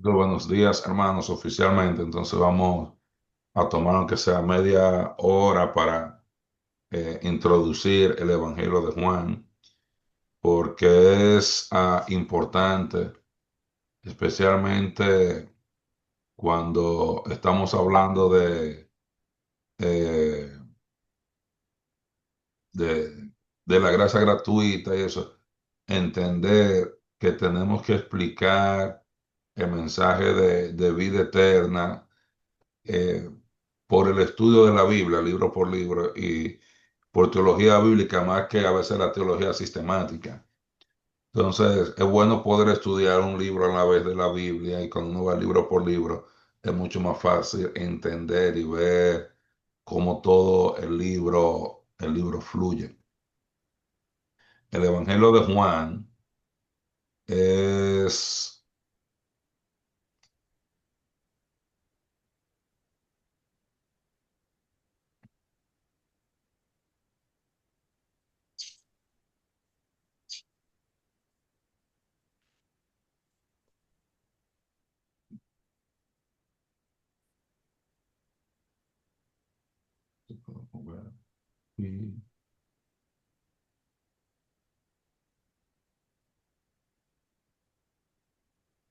Buenos días, hermanos, oficialmente. Entonces vamos a tomar aunque sea media hora para introducir el Evangelio de Juan, porque es importante, especialmente cuando estamos hablando eh, de, de la gracia gratuita y eso, entender que tenemos que explicar el mensaje de vida eterna eh, por el estudio de la Biblia, libro por libro, y por teología bíblica más que a veces la teología sistemática. Entonces, es bueno poder estudiar un libro a la vez de la Biblia y cuando uno va libro por libro, es mucho más fácil entender y ver cómo todo el libro fluye. El Evangelio de Juan es...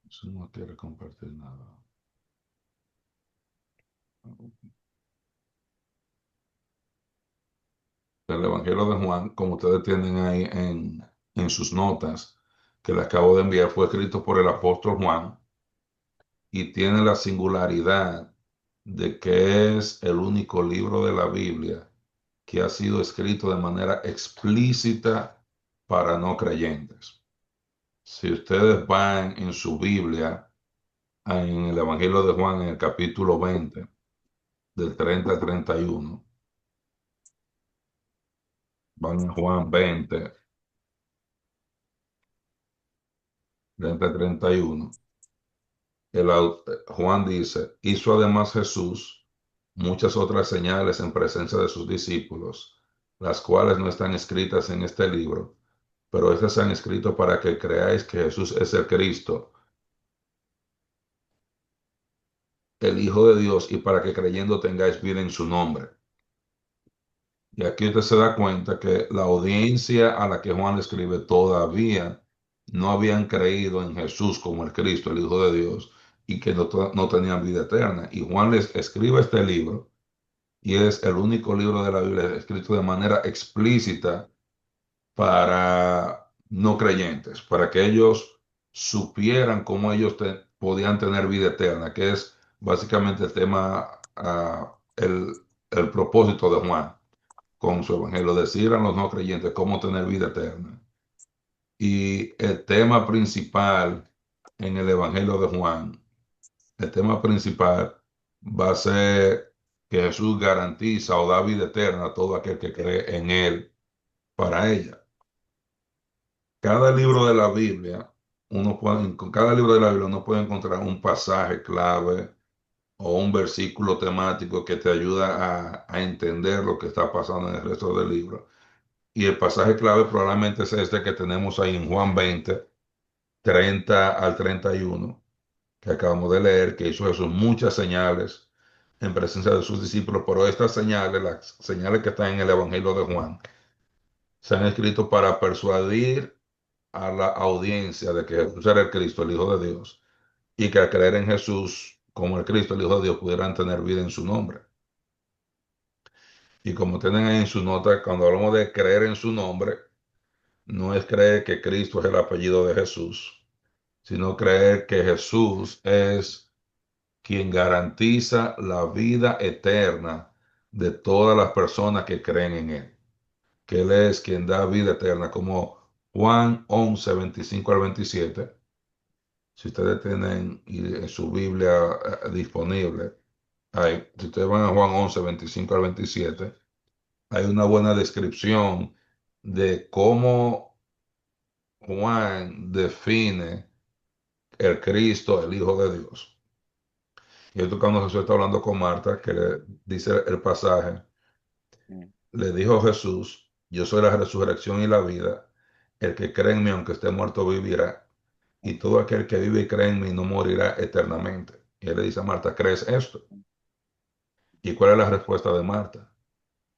Eso no quiere compartir nada. El Evangelio de Juan, como ustedes tienen ahí en sus notas, que le acabo de enviar, fue escrito por el apóstol Juan y tiene la singularidad de que es el único libro de la Biblia que ha sido escrito de manera explícita para no creyentes. Si ustedes van en su Biblia, en el Evangelio de Juan, en el capítulo 20, del 30 al 31, van en Juan 20, 30 al 31. Juan dice, hizo además Jesús muchas otras señales en presencia de sus discípulos, las cuales no están escritas en este libro, pero estas se han escrito para que creáis que Jesús es el Cristo, el Hijo de Dios, y para que creyendo tengáis vida en su nombre. Y aquí usted se da cuenta que la audiencia a la que Juan le escribe todavía no habían creído en Jesús como el Cristo, el Hijo de Dios, y que no tenían vida eterna. Y Juan les escribe este libro y es el único libro de la Biblia escrito de manera explícita para no creyentes, para que ellos supieran cómo ellos podían tener vida eterna, que es básicamente el tema, el propósito de Juan con su evangelio, decir a los no creyentes cómo tener vida eterna. Y el tema principal en el evangelio de Juan, el tema principal va a ser que Jesús garantiza o da vida eterna a todo aquel que cree en él para ella. Cada libro de la Biblia, con cada libro de la Biblia uno puede encontrar un pasaje clave o un versículo temático que te ayuda a entender lo que está pasando en el resto del libro. Y el pasaje clave probablemente es este que tenemos ahí en Juan 20, 30 al 31, que acabamos de leer, que hizo Jesús muchas señales en presencia de sus discípulos, pero estas señales, las señales que están en el Evangelio de Juan, se han escrito para persuadir a la audiencia de que Jesús era el Cristo, el Hijo de Dios, y que al creer en Jesús como el Cristo, el Hijo de Dios, pudieran tener vida en su nombre. Y como tienen ahí en su nota, cuando hablamos de creer en su nombre, no es creer que Cristo es el apellido de Jesús, sino creer que Jesús es quien garantiza la vida eterna de todas las personas que creen en Él, que Él es quien da vida eterna, como Juan 11 25 al 27. Si ustedes tienen en su Biblia disponible, si ustedes van a Juan 11 25 al 27, hay una buena descripción de cómo Juan define el Cristo, el Hijo de Dios. Y esto cuando Jesús está hablando con Marta, que le dice el pasaje, Mm. le dijo Jesús, yo soy la resurrección y la vida, el que cree en mí, aunque esté muerto, vivirá. y todo aquel que vive y cree en mí no morirá eternamente. Y él le dice a Marta, ¿crees esto? ¿Y cuál es la respuesta de Marta?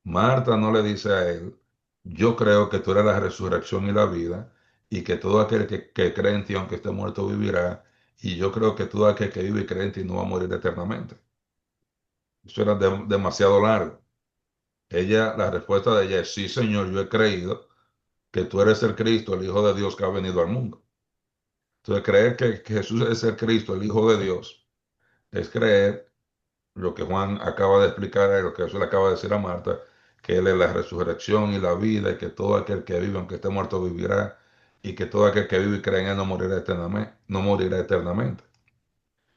Marta no le dice a él, yo creo que tú eres la resurrección y la vida, y que todo aquel que cree en ti, aunque esté muerto, vivirá, y yo creo que todo aquel que vive y cree en ti no va a morir eternamente. Eso era demasiado largo. La respuesta de ella es, sí, Señor, yo he creído que tú eres el Cristo, el Hijo de Dios que ha venido al mundo. Entonces, creer que Jesús es el Cristo, el Hijo de Dios, es creer lo que Juan acaba de explicar, lo que Jesús le acaba de decir a Marta, que Él es la resurrección y la vida, y que todo aquel que vive, aunque esté muerto, vivirá, y que todo aquel que vive y cree en Él no morirá eternamente. No morirá eternamente.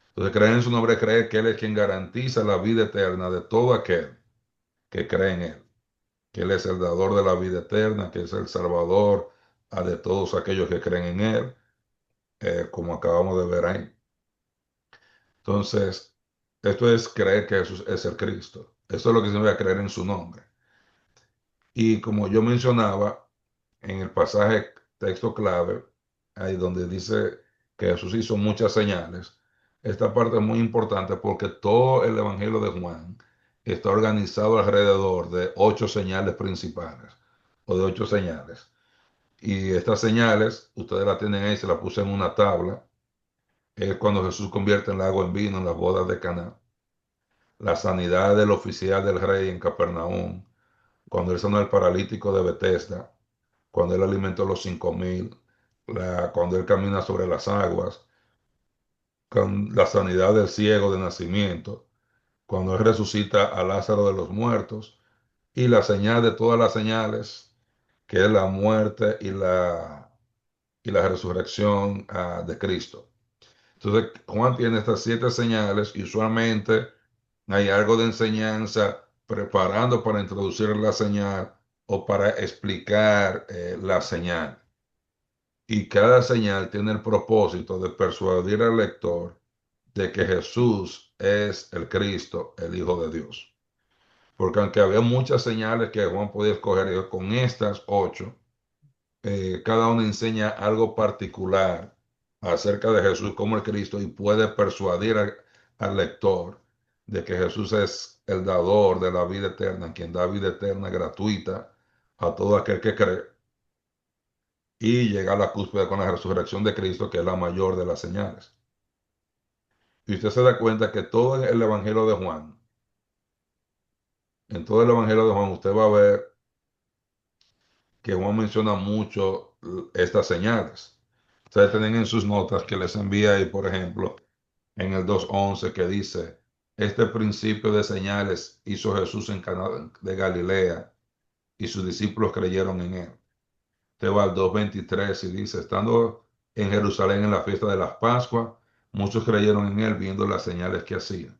Entonces, creer en su nombre es creer que Él es quien garantiza la vida eterna de todo aquel que cree en Él, que Él es el dador de la vida eterna, que es el salvador de todos aquellos que creen en Él, como acabamos de ver ahí. Entonces, esto es creer que Jesús es el Cristo. Esto es lo que significa creer en su nombre. Y como yo mencionaba en el pasaje texto clave, ahí donde dice que Jesús hizo muchas señales, esta parte es muy importante porque todo el Evangelio de Juan está organizado alrededor de 8 señales principales o de 8 señales. Y estas señales, ustedes las tienen ahí, se las puse en una tabla. Es cuando Jesús convierte el agua en vino en las bodas de Caná, la sanidad del oficial del rey en Capernaum, cuando él sanó al paralítico de Betesda, cuando él alimentó a los 5.000, cuando él camina sobre las aguas, con la sanidad del ciego de nacimiento, cuando él resucita a Lázaro de los muertos, y la señal de todas las señales, que es la muerte y la resurrección de Cristo. Entonces, Juan tiene estas 7 señales y usualmente hay algo de enseñanza preparando para introducir la señal o para explicar la señal. Y cada señal tiene el propósito de persuadir al lector de que Jesús es el Cristo, el Hijo de Dios. Porque aunque había muchas señales que Juan podía escoger, con estas 8, cada una enseña algo particular acerca de Jesús como el Cristo y puede persuadir al lector de que Jesús es el dador de la vida eterna, quien da vida eterna gratuita a todo aquel que cree y llega a la cúspide con la resurrección de Cristo, que es la mayor de las señales. Y usted se da cuenta que todo el Evangelio de Juan, en todo el Evangelio de Juan, usted va a ver que Juan menciona mucho estas señales. Ustedes tienen en sus notas que les envía ahí, por ejemplo, en el 2:11 que dice, este principio de señales hizo Jesús en Caná de Galilea y sus discípulos creyeron en él. Usted va al 2:23 y dice, estando en Jerusalén en la fiesta de las Pascuas, muchos creyeron en él viendo las señales que hacía.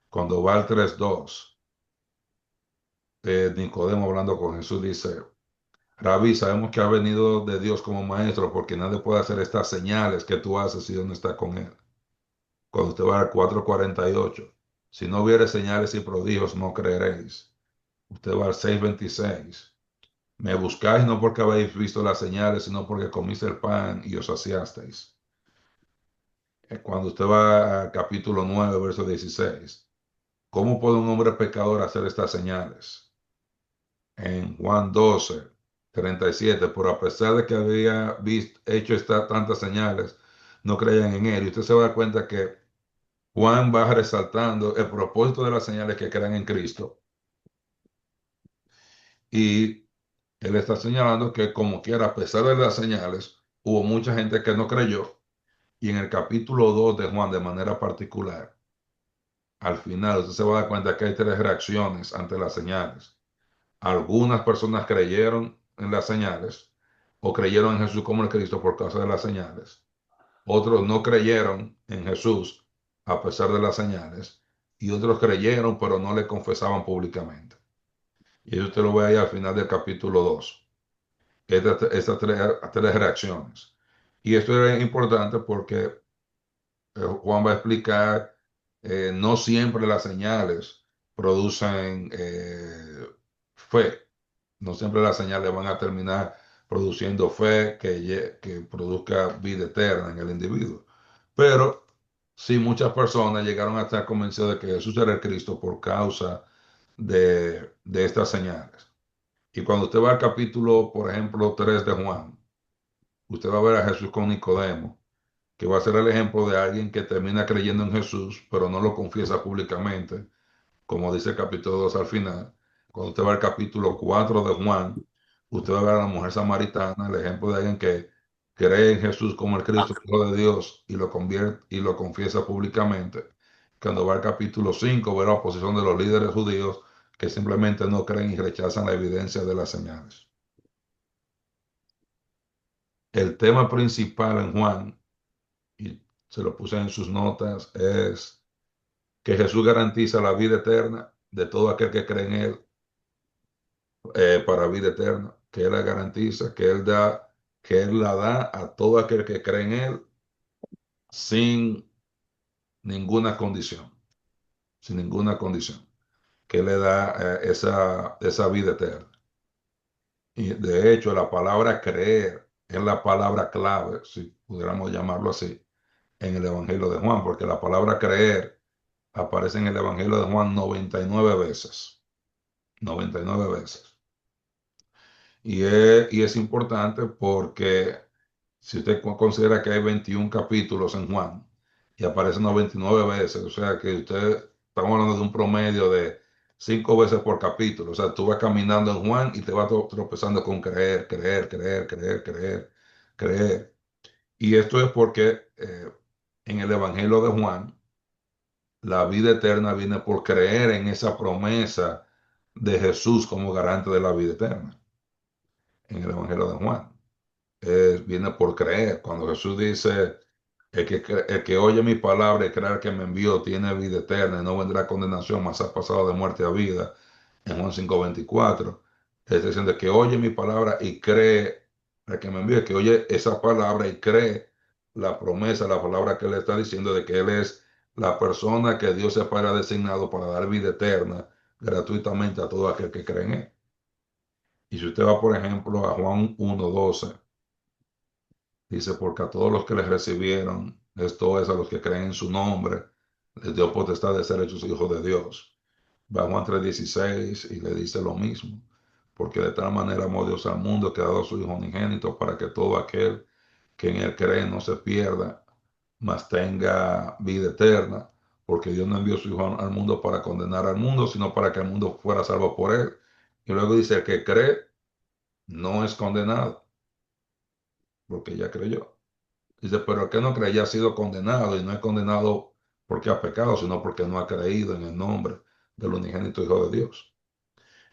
Cuando va al 3:2, Nicodemo hablando con Jesús dice, Rabí, sabemos que ha venido de Dios como maestro porque nadie puede hacer estas señales que tú haces si Dios no está con él. Cuando usted va al 4:48, si no hubiere señales y prodigios, no creeréis. Usted va al 6:26, me buscáis no porque habéis visto las señales, sino porque comiste el pan y os saciasteis. Cuando usted va al capítulo 9, verso 16, ¿cómo puede un hombre pecador hacer estas señales? En Juan 12:37, pero a pesar de que había hecho tantas señales, no creían en él. Y usted se va a dar cuenta que Juan va resaltando el propósito de las señales que crean en Cristo. Y él está señalando que como quiera, a pesar de las señales, hubo mucha gente que no creyó. Y en el capítulo 2 de Juan, de manera particular, al final usted se va a dar cuenta que hay 3 reacciones ante las señales. Algunas personas creyeron en las señales o creyeron en Jesús como el Cristo por causa de las señales. Otros no creyeron en Jesús a pesar de las señales. Y otros creyeron pero no le confesaban públicamente. Y eso usted lo ve ahí al final del capítulo 2. Estas 3 reacciones. Y esto es importante porque Juan va a explicar, no siempre las señales producen fe. No siempre las señales van a terminar produciendo fe que produzca vida eterna en el individuo. Pero sí, muchas personas llegaron a estar convencidas de que Jesús era el Cristo por causa de estas señales. Y cuando usted va al capítulo, por ejemplo, 3 de Juan, usted va a ver a Jesús con Nicodemo, que va a ser el ejemplo de alguien que termina creyendo en Jesús, pero no lo confiesa públicamente, como dice el capítulo 2 al final. Cuando usted va al capítulo 4 de Juan, usted va a ver a la mujer samaritana, el ejemplo de alguien que cree en Jesús como el Cristo, el Hijo de Dios, y lo convierte y lo confiesa públicamente. Cuando va al capítulo 5, ve la oposición de los líderes judíos que simplemente no creen y rechazan la evidencia de las señales. El tema principal en Juan, y se lo puse en sus notas, es que Jesús garantiza la vida eterna de todo aquel que cree en Él, para vida eterna, que Él la garantiza, que Él la da a todo aquel que cree en Él sin ninguna condición, sin ninguna condición, que Él le da esa vida eterna. Y de hecho, la palabra creer es la palabra clave, si pudiéramos llamarlo así, en el Evangelio de Juan, porque la palabra creer aparece en el Evangelio de Juan 99 veces. 99 veces. Y es importante porque si usted considera que hay 21 capítulos en Juan y aparecen 99 veces, o sea que estamos hablando de un promedio de 5 veces por capítulo. O sea, tú vas caminando en Juan y te vas tropezando con creer, creer, creer, creer, creer, creer. Y esto es porque en el Evangelio de Juan, la vida eterna viene por creer en esa promesa de Jesús como garante de la vida eterna en el Evangelio de Juan. Viene por creer. Cuando Jesús dice, el que oye mi palabra y cree que me envió tiene vida eterna y no vendrá a condenación, mas ha pasado de muerte a vida, en Juan 5:24, está diciendo que oye mi palabra y cree al que me envió, que oye esa palabra y cree la promesa, la palabra que le está diciendo de que Él es la persona que Dios se ha designado para dar vida eterna gratuitamente a todo aquel que cree en Él. Y si usted va, por ejemplo, a Juan 1:12, dice, porque a todos los que les recibieron, esto es a los que creen en su nombre, les dio potestad de ser hechos hijos de Dios. Va a Juan 3:16 y le dice lo mismo, porque de tal manera amó Dios al mundo que ha dado a su Hijo unigénito para que todo aquel que en él cree no se pierda, mas tenga vida eterna, porque Dios no envió a su Hijo al mundo para condenar al mundo, sino para que el mundo fuera salvo por él. Y luego dice, el que cree no es condenado, porque ya creyó. Dice, pero el que no cree ya ha sido condenado y no es condenado porque ha pecado, sino porque no ha creído en el nombre del unigénito Hijo de Dios.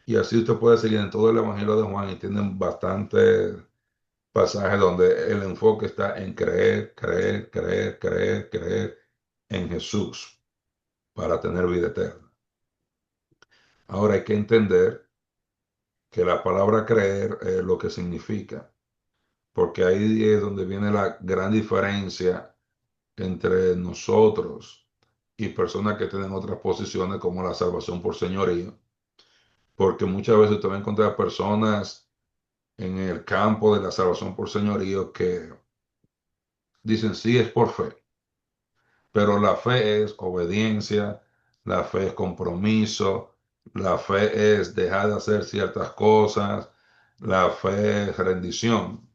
Y así usted puede seguir en todo el Evangelio de Juan y tienen bastantes pasajes donde el enfoque está en creer, creer, creer, creer, creer en Jesús para tener vida eterna. Ahora hay que entender que la palabra creer es lo que significa, porque ahí es donde viene la gran diferencia entre nosotros y personas que tienen otras posiciones como la salvación por señorío, porque muchas veces usted va a encontrar personas en el campo de la salvación por señorío que dicen sí es por fe, pero la fe es obediencia, la fe es compromiso, la fe es dejar de hacer ciertas cosas, la fe es rendición.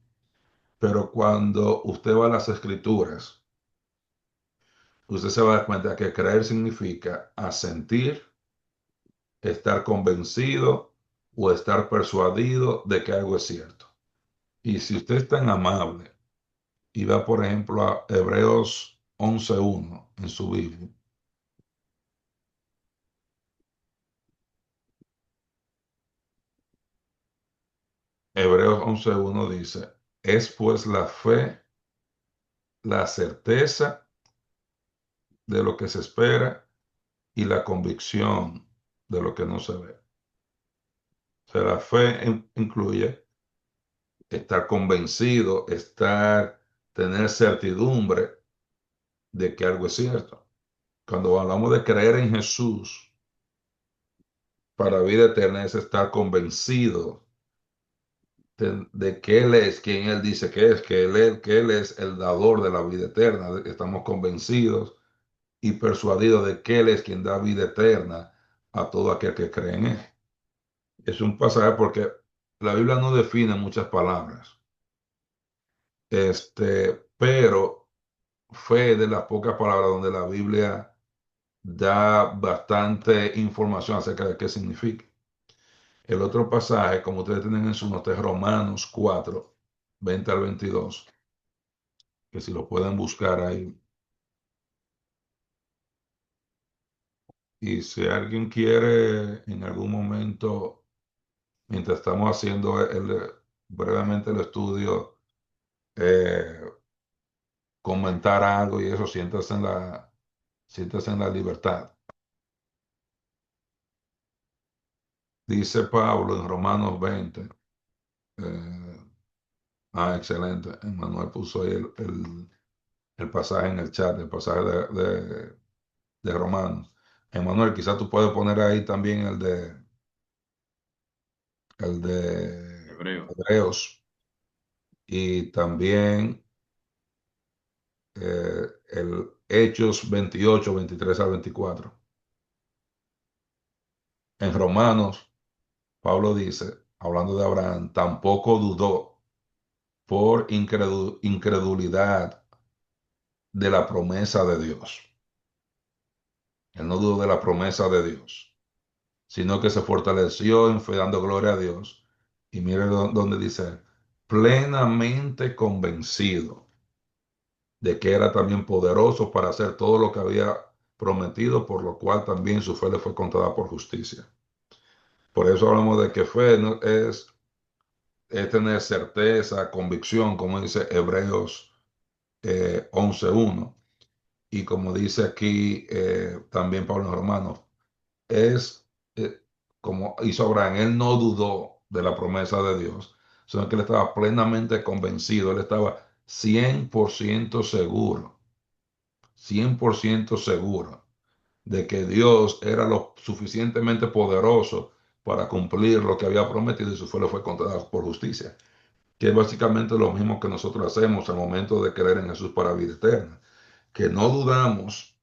Pero cuando usted va a las escrituras, usted se va a dar cuenta que creer significa asentir, estar convencido o estar persuadido de que algo es cierto. Y si usted es tan amable y va, por ejemplo, a Hebreos 11:1 en su Biblia, Hebreos 11:1 dice, es pues la fe, la certeza de lo que se espera y la convicción de lo que no se ve. O sea, la fe incluye estar convencido, tener certidumbre de que algo es cierto. Cuando hablamos de creer en Jesús para vida eterna es estar convencido de que Él es quien Él dice que Él es el dador de la vida eterna. Estamos convencidos y persuadidos de que Él es quien da vida eterna a todo aquel que cree en Él. Es un pasaje porque la Biblia no define muchas palabras, pero fue de las pocas palabras donde la Biblia da bastante información acerca de qué significa. El otro pasaje, como ustedes tienen en su nota, es Romanos 4, 20 al 22, que si lo pueden buscar ahí. Y si alguien quiere en algún momento, mientras estamos haciendo brevemente el estudio, eh, comentar algo y eso, siéntase en la libertad. Dice Pablo en Romanos 20. eh, excelente. Manuel puso ahí el pasaje en el chat, el pasaje de Romanos. Emanuel, quizás tú puedes poner ahí también el de Hebreo. Hebreos y también el Hechos 28, 23 al 24. En Romanos, Pablo dice, hablando de Abraham, tampoco dudó por incredulidad de la promesa de Dios. Él no dudó de la promesa de Dios, sino que se fortaleció en fe dando gloria a Dios. Y mire donde dice, plenamente convencido de que era también poderoso para hacer todo lo que había prometido, por lo cual también su fe le fue contada por justicia. Por eso hablamos de que fe no es tener certeza, convicción, como dice Hebreos 11:1. Y como dice aquí también Pablo en Romanos, es como hizo Abraham, él no dudó de la promesa de Dios, sino que él estaba plenamente convencido, él estaba 100% seguro, 100% seguro de que Dios era lo suficientemente poderoso para cumplir lo que había prometido y su fe le fue contada por justicia, que es básicamente lo mismo que nosotros hacemos al momento de creer en Jesús para vida eterna, que no dudamos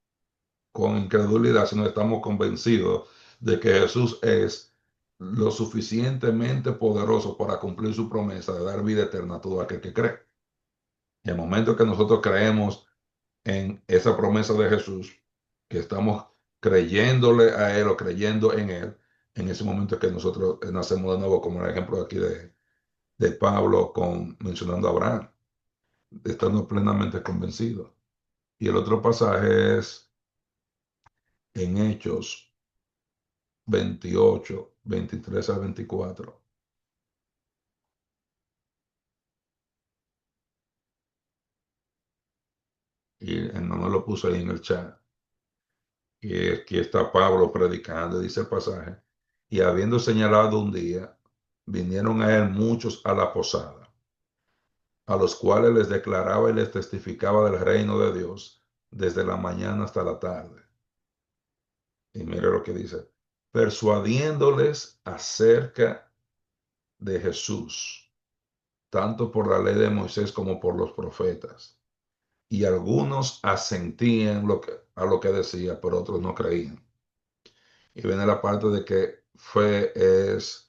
con incredulidad, sino estamos convencidos de que Jesús es lo suficientemente poderoso para cumplir su promesa de dar vida eterna a todo aquel que cree. Y el momento que nosotros creemos en esa promesa de Jesús, que estamos creyéndole a Él o creyendo en Él, en ese momento que nosotros nacemos de nuevo, como el ejemplo aquí de Pablo mencionando a Abraham, estando plenamente convencido. Y el otro pasaje es en Hechos 28, 23 al 24. Y el no lo puso ahí en el chat. Y aquí está Pablo predicando, dice el pasaje. Y habiendo señalado un día, vinieron a él muchos a la posada, a los cuales les declaraba y les testificaba del reino de Dios desde la mañana hasta la tarde. Y mire lo que dice, persuadiéndoles acerca de Jesús, tanto por la ley de Moisés como por los profetas. Y algunos asentían a lo que decía, pero otros no creían. Y viene la parte de que fe es,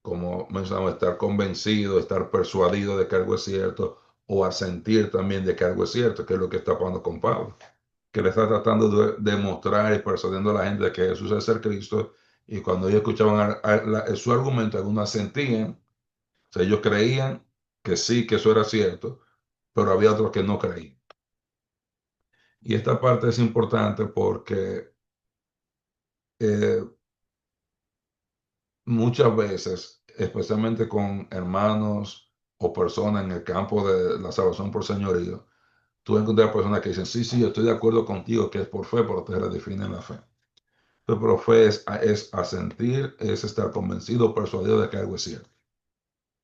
como mencionamos, estar convencido, estar persuadido de que algo es cierto, o asentir también de que algo es cierto, que es lo que está pasando con Pablo, que le está tratando de demostrar y persuadiendo a la gente de que Jesús es el Cristo, y cuando ellos escuchaban su argumento, algunos asentían, o sea, ellos creían que sí, que eso era cierto, pero había otros que no creían. Y esta parte es importante porque eh, muchas veces, especialmente con hermanos o personas en el campo de la salvación por señorío, tú encuentras personas que dicen, sí, sí, yo estoy de acuerdo contigo que es por fe, pero te redefinen la fe. Pero fe es asentir, es estar convencido, persuadido de que algo es cierto.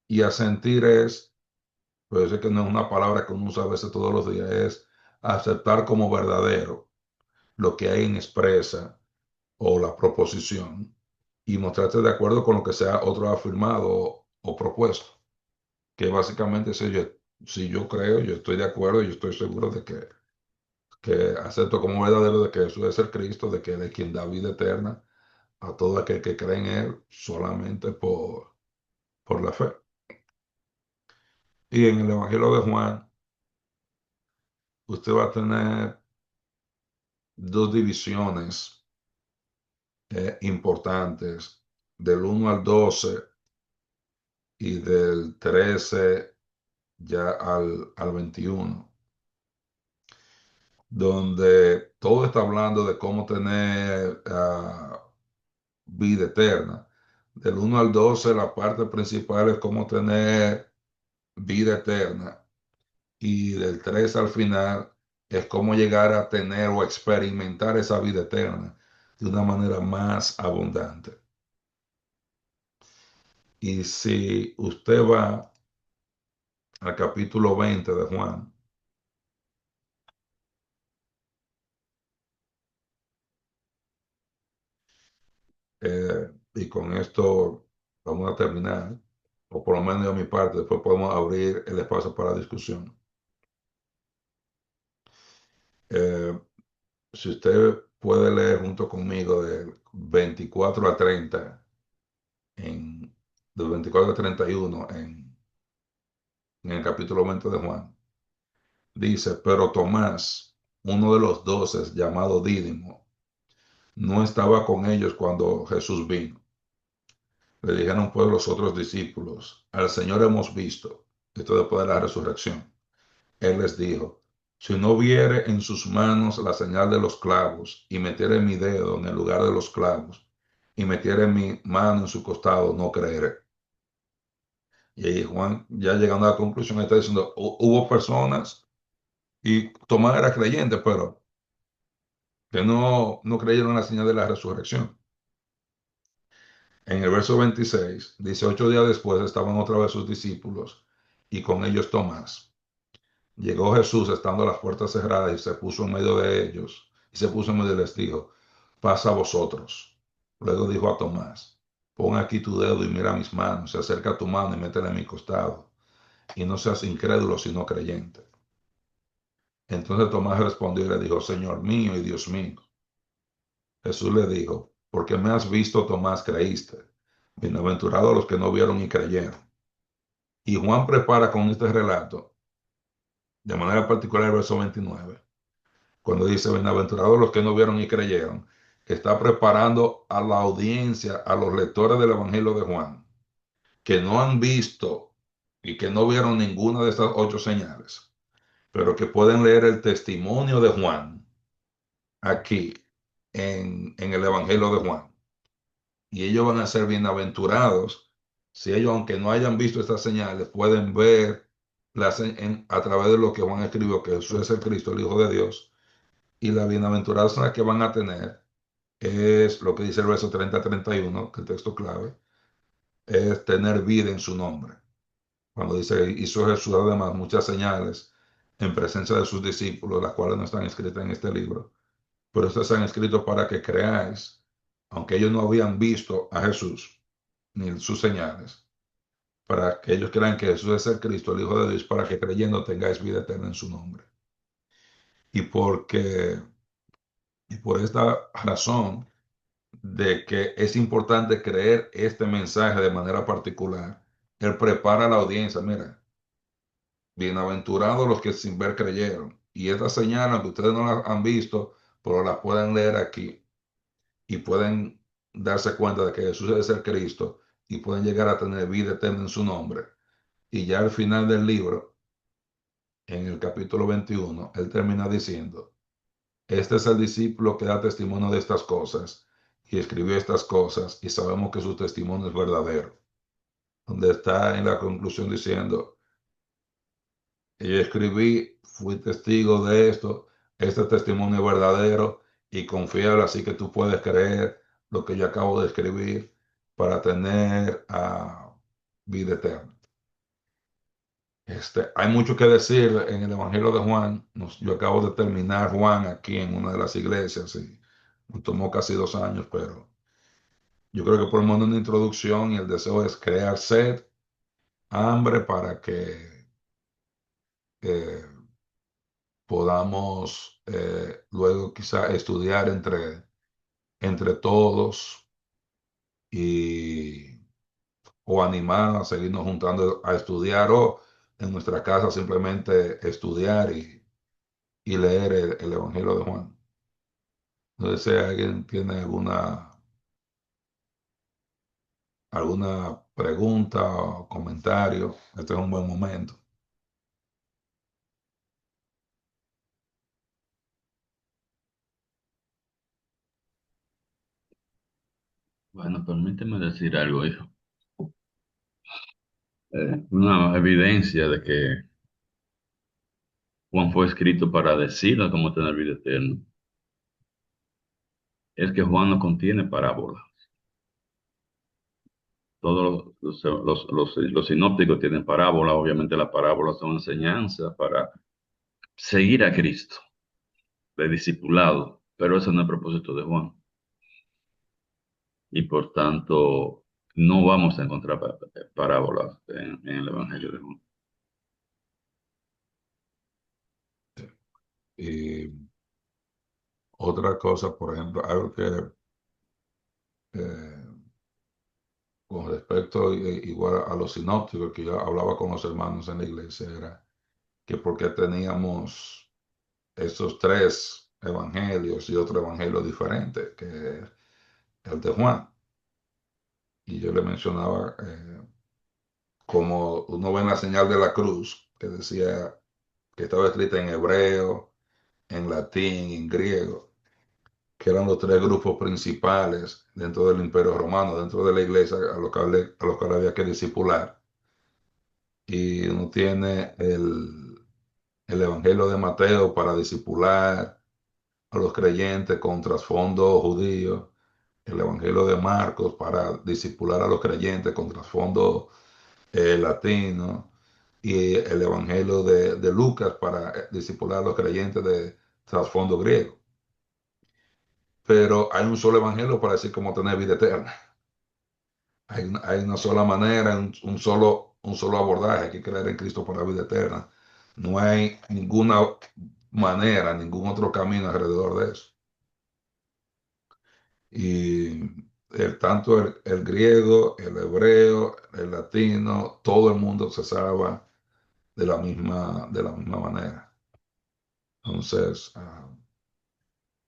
Y asentir es, pues es que no es una palabra que uno usa a veces todos los días, es aceptar como verdadero lo que alguien expresa o la proposición y mostrarte de acuerdo con lo que sea otro afirmado o propuesto. que básicamente si yo creo, yo estoy de acuerdo, yo estoy seguro de que acepto como verdadero de que Jesús es el Cristo, de que Él es quien da vida eterna a todo aquel que cree en Él solamente por la fe. Y en el Evangelio de Juan, usted va a tener dos divisiones importantes, del 1 al 12 y del 13 ya al 21, donde todo está hablando de cómo tener vida eterna. Del 1 al 12 la parte principal es cómo tener vida eterna. Y del 3 al final es cómo llegar a tener o experimentar esa vida eterna de una manera más abundante. Y si usted va al capítulo 20 de Juan, y con esto vamos a terminar, o por lo menos de mi parte, después podemos abrir el espacio para discusión. Eh, si usted puede leer junto conmigo del 24 a 30, del 24 a 31 en el capítulo 20 de Juan, dice, pero Tomás, uno de los 12, llamado Dídimo, no estaba con ellos cuando Jesús vino. Le dijeron pues los otros discípulos, al Señor hemos visto, esto después de la resurrección. Él les dijo, si no viere en sus manos la señal de los clavos y metiere mi dedo en el lugar de los clavos y metiere mi mano en su costado, no creeré. Y ahí Juan, ya llegando a la conclusión, está diciendo, hubo personas, y Tomás era creyente, pero que no creyeron en la señal de la resurrección. En el verso 26 dice, 8 días después estaban otra vez sus discípulos y con ellos Tomás. Llegó Jesús estando las puertas cerradas y se puso en medio de ellos y se puso en medio y les dijo, pasa a vosotros. Luego dijo a Tomás, pon aquí tu dedo y mira mis manos, se acerca tu mano y métela en mi costado y no seas incrédulo sino creyente. Entonces Tomás respondió y le dijo, Señor mío y Dios mío. Jesús le dijo, porque me has visto, Tomás, creíste. Bienaventurados los que no vieron y creyeron. Y Juan prepara con este relato, de manera particular el verso 29, cuando dice, bienaventurados los que no vieron y creyeron, está preparando a la audiencia, a los lectores del Evangelio de Juan, que no han visto y que no vieron ninguna de estas 8 señales, pero que pueden leer el testimonio de Juan aquí en el Evangelio de Juan. Y ellos van a ser bienaventurados si ellos, aunque no hayan visto estas señales, pueden ver a través de lo que Juan escribió, que Jesús es el Cristo, el Hijo de Dios, y la bienaventuranza que van a tener es lo que dice el verso 30 a 31, que el texto clave, es tener vida en su nombre. Cuando dice, hizo Jesús además muchas señales en presencia de sus discípulos, las cuales no están escritas en este libro, pero estas se han escrito para que creáis, aunque ellos no habían visto a Jesús ni sus señales, para que ellos crean que Jesús es el Cristo, el Hijo de Dios, para que creyendo tengáis vida eterna en su nombre. Y porque, y por esta razón de que es importante creer este mensaje de manera particular, Él prepara a la audiencia, mira, bienaventurados los que sin ver creyeron. Y estas señales, que ustedes no las han visto, pero las pueden leer aquí y pueden darse cuenta de que Jesús es el Cristo y pueden llegar a tener vida eterna en su nombre. Y ya al final del libro, en el capítulo 21, él termina diciendo, este es el discípulo que da testimonio de estas cosas y escribió estas cosas y sabemos que su testimonio es verdadero. Donde está en la conclusión diciendo, yo escribí, fui testigo de esto, este testimonio es verdadero y confiable, así que tú puedes creer lo que yo acabo de escribir para tener vida eterna. Hay mucho que decir en el Evangelio de Juan. Yo acabo de terminar Juan aquí en una de las iglesias y me tomó casi 2 años, pero yo creo que por lo menos una introducción y el deseo es crear sed hambre para que eh, podamos luego quizá estudiar entre todos y, o animarnos a seguirnos juntando a estudiar o en nuestra casa simplemente estudiar y leer el Evangelio de Juan. No sé si alguien tiene alguna pregunta o comentario. Este es un buen momento. Bueno, permíteme decir algo, hijo. Una evidencia de que Juan fue escrito para decirnos cómo tener vida eterna es que Juan no contiene parábolas. Todos los sinópticos tienen parábolas. Obviamente las parábolas son enseñanzas para seguir a Cristo, de discipulado, pero eso no es el propósito de Juan. Y por tanto, no vamos a encontrar parábolas en el Evangelio de Juan. Y otra cosa, por ejemplo, algo que eh, con respecto igual a los sinópticos que yo hablaba con los hermanos en la iglesia era que porque teníamos esos tres evangelios y otro evangelio diferente, que es el de Juan. Y yo le mencionaba como uno ve en la señal de la cruz, que decía que estaba escrita en hebreo, en latín, en griego, que eran los tres grupos principales dentro del Imperio Romano, dentro de la iglesia, a los que había que discipular. Y uno tiene el Evangelio de Mateo para discipular a los creyentes con trasfondo judío, el Evangelio de Marcos para discipular a los creyentes con trasfondo latino, y el Evangelio de Lucas para discipular a los creyentes de trasfondo griego. Pero hay un solo Evangelio para decir cómo tener vida eterna. Hay una sola manera, un solo abordaje. Hay que creer en Cristo para la vida eterna. No hay ninguna manera, ningún otro camino alrededor de eso. Y tanto el griego, el hebreo, el latino, todo el mundo se salva de la misma manera. Entonces,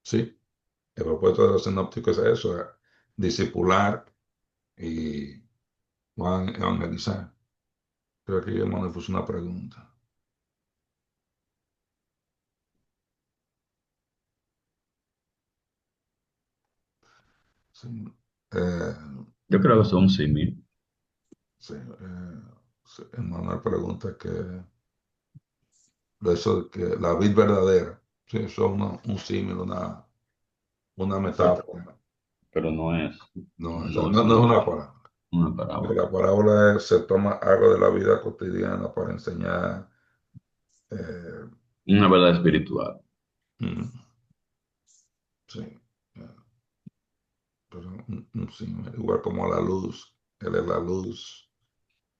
sí, el propósito de los sinópticos es eso, discipular y evangelizar. Creo que yo me puso una pregunta. Sí, eh, Yo creo que son símiles. sí, sí, Manuel pregunta que eso de que la vid verdadera, sí, eso es un símil, una Pero, metáfora. pero no es, No, no es no es una, una parábola. una parábola. La parábola se toma algo de la vida cotidiana para enseñar. eh, Una verdad espiritual. mm, sí, eh, pero sí, igual como la luz. Él es la luz,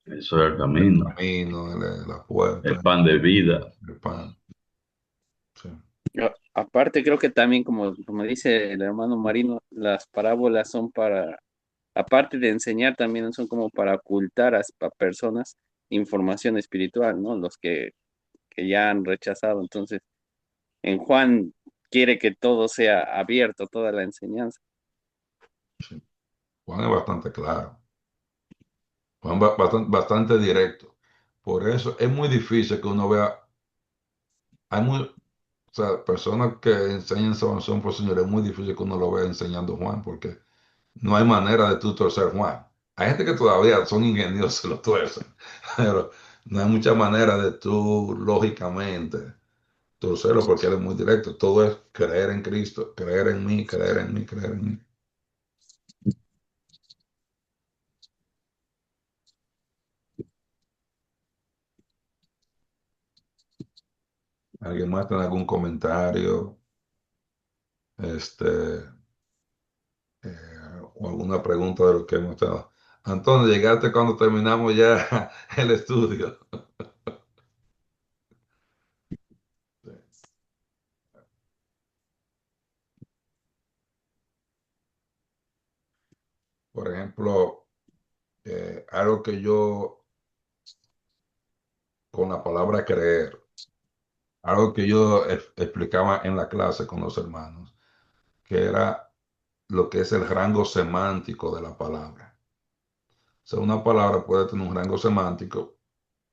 Eso es el el camino, camino, él es la el puerta, pan de vida. el pan. Sí, Aparte, creo que también, como dice el hermano Marino, las parábolas son para, aparte de enseñar, también son como para ocultar a personas información espiritual, ¿no? Los que ya han rechazado. Entonces, en Juan quiere que todo sea abierto, toda la enseñanza. sí. Juan es bastante claro. Juan bastante directo. Por eso es muy difícil que uno vea, o sea, personas que enseñan salvación por Señor, es muy difícil que uno lo vea enseñando Juan, porque no hay manera de tú torcer Juan. Hay gente que todavía son ingeniosos y lo tuercen, pero no hay mucha manera de tú, lógicamente, torcerlo porque él es muy directo. Todo es creer en Cristo, creer en mí, creer en mí, creer en mí. ¿Alguien más tiene algún comentario este, o alguna pregunta de lo que hemos estado? Antonio, llegaste cuando terminamos ya el estudio. Por ejemplo, algo que yo, con la palabra creer, algo que yo explicaba en la clase con los hermanos, que era lo que es el rango semántico de la palabra. O sea, una palabra puede tener un rango semántico,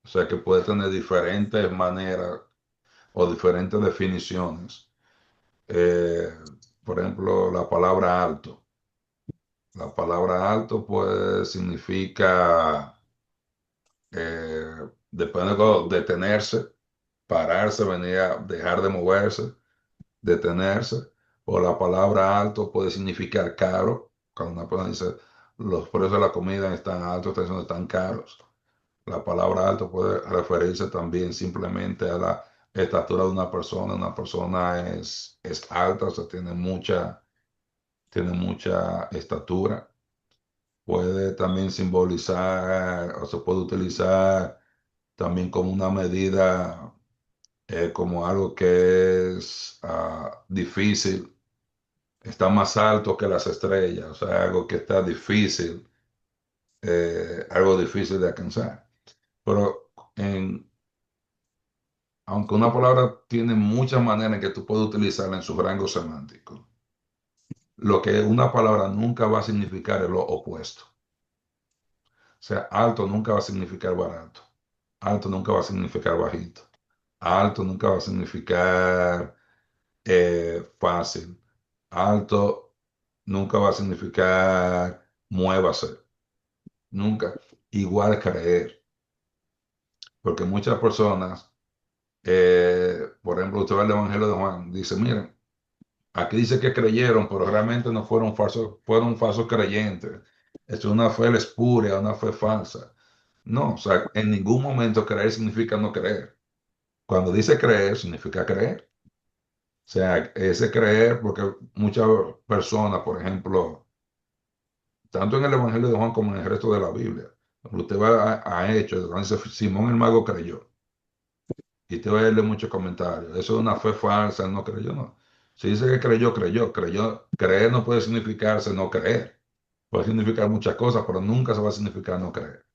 o sea, que puede tener diferentes maneras o diferentes definiciones. Eh, por ejemplo, la palabra alto. La palabra alto pues significa, depende de detenerse, pararse, venir a dejar de moverse, detenerse. O la palabra alto puede significar caro. Cuando una persona dice los precios de la comida están altos, están caros. La palabra alto puede referirse también simplemente a la estatura de una persona. Una persona es alta, o sea, tiene mucha estatura. Puede también simbolizar o se puede utilizar también como una medida, como algo que es difícil, está más alto que las estrellas, o sea, algo que está difícil, algo difícil de alcanzar. Pero aunque una palabra tiene muchas maneras en que tú puedes utilizarla en su rango semántico, lo que una palabra nunca va a significar es lo opuesto. O sea, alto nunca va a significar barato. Alto nunca va a significar bajito. Alto nunca va a significar fácil. Alto nunca va a significar muévase. Nunca. Igual creer. Porque muchas personas, por ejemplo, usted va al Evangelio de Juan, dice, miren, aquí dice que creyeron, pero realmente no fueron falsos creyentes. Es una fe espuria, una fe falsa. No, o sea, en ningún momento creer significa no creer. Cuando dice creer, significa creer. O sea, ese creer, porque muchas personas, por ejemplo, tanto en el Evangelio de Juan como en el resto de la Biblia, cuando usted va a Hechos, donde dice Simón el mago creyó, y te va a leer muchos comentarios. Eso es una fe falsa, él no creyó, no. Si dice que creyó, creyó, creyó. Creer no puede significarse no creer. Puede significar muchas cosas, pero nunca se va a significar no creer.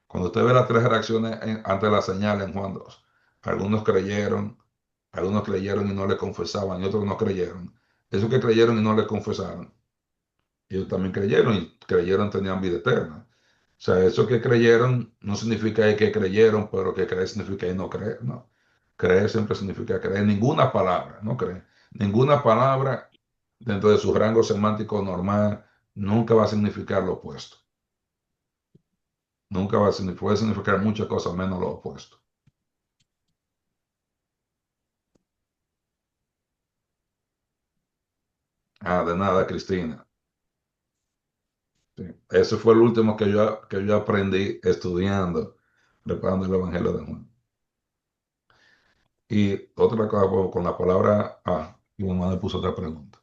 Cuando usted ve las tres reacciones ante la señal en Juan 2, algunos creyeron y no le confesaban, y otros no creyeron. Esos que creyeron y no le confesaron, ellos también creyeron y creyeron tenían vida eterna. O sea, eso que creyeron no significa que creyeron, pero que creer significa no creer, no. Creer siempre significa creer. Ninguna palabra, no creer. Ninguna palabra dentro de su rango semántico normal nunca va a significar lo opuesto. Nunca va a significar, puede significar muchas cosas menos lo opuesto. Ah, de nada, Cristina. Sí. Ese fue el último que yo aprendí estudiando, preparando el Evangelio de Juan. Y otra cosa, pues, con la palabra, y mi mamá le puso otra pregunta.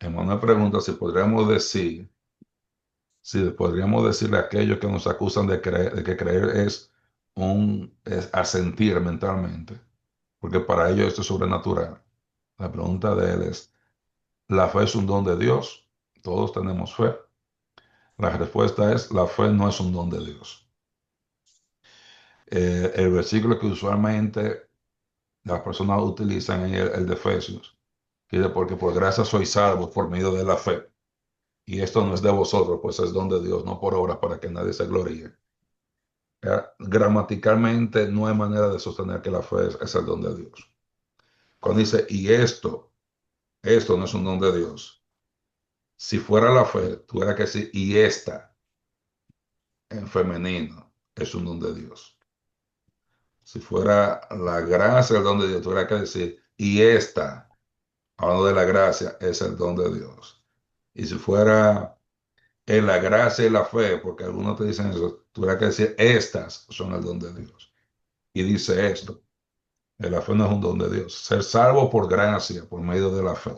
Mi mamá pregunta si podríamos decirle a aquellos que nos acusan de que creer es asentir mentalmente, porque para ellos esto es sobrenatural. La pregunta de él es, ¿la fe es un don de Dios? Todos tenemos fe. La respuesta es, la fe no es un don de Dios. El versículo que usualmente las personas utilizan es el de Efesios, que dice, porque por gracia sois salvos por medio de la fe. Y esto no es de vosotros, pues es don de Dios, no por obra para que nadie se gloríe. Gramaticalmente no hay manera de sostener que la fe es el don de Dios. Cuando dice, y esto no es un don de Dios. Si fuera la fe, tuviera que decir, y esta, en femenino, es un don de Dios. Si fuera la gracia el don de Dios, tuviera que decir, y esta, hablando de la gracia, es el don de Dios. Y si fuera en la gracia y la fe, porque algunos te dicen eso, tuviera que decir, estas son el don de Dios. Y dice esto. La fe no es un don de Dios. Ser salvo por gracia, por medio de la fe,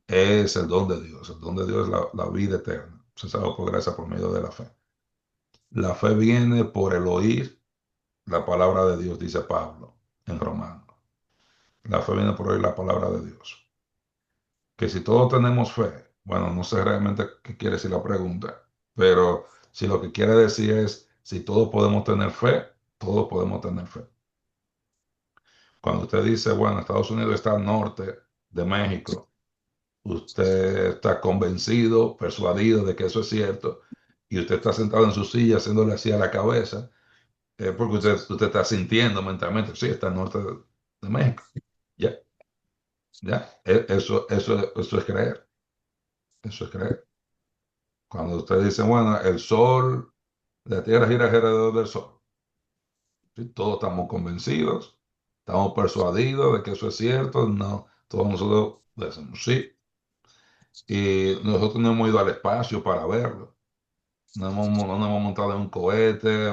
es el don de Dios. El don de Dios es la vida eterna. Ser salvo por gracia, por medio de la fe. La fe viene por el oír la palabra de Dios, dice Pablo en Romanos. La fe viene por oír la palabra de Dios. Que si todos tenemos fe, bueno, no sé realmente qué quiere decir la pregunta, pero si lo que quiere decir es si todos podemos tener fe, todos podemos tener fe. Cuando usted dice, bueno, Estados Unidos está al norte de México, usted está convencido, persuadido de que eso es cierto, y usted está sentado en su silla haciéndole así a la cabeza, porque usted está sintiendo mentalmente, sí, está al norte de México. Ya, ya, eso es creer, eso es creer. Cuando usted dice, bueno, el sol, la Tierra gira alrededor del sol, ¿sí? Todos estamos convencidos, estamos persuadidos de que eso es cierto, no, todos nosotros decimos sí, y nosotros no hemos ido al espacio para verlo, no nos hemos montado en un cohete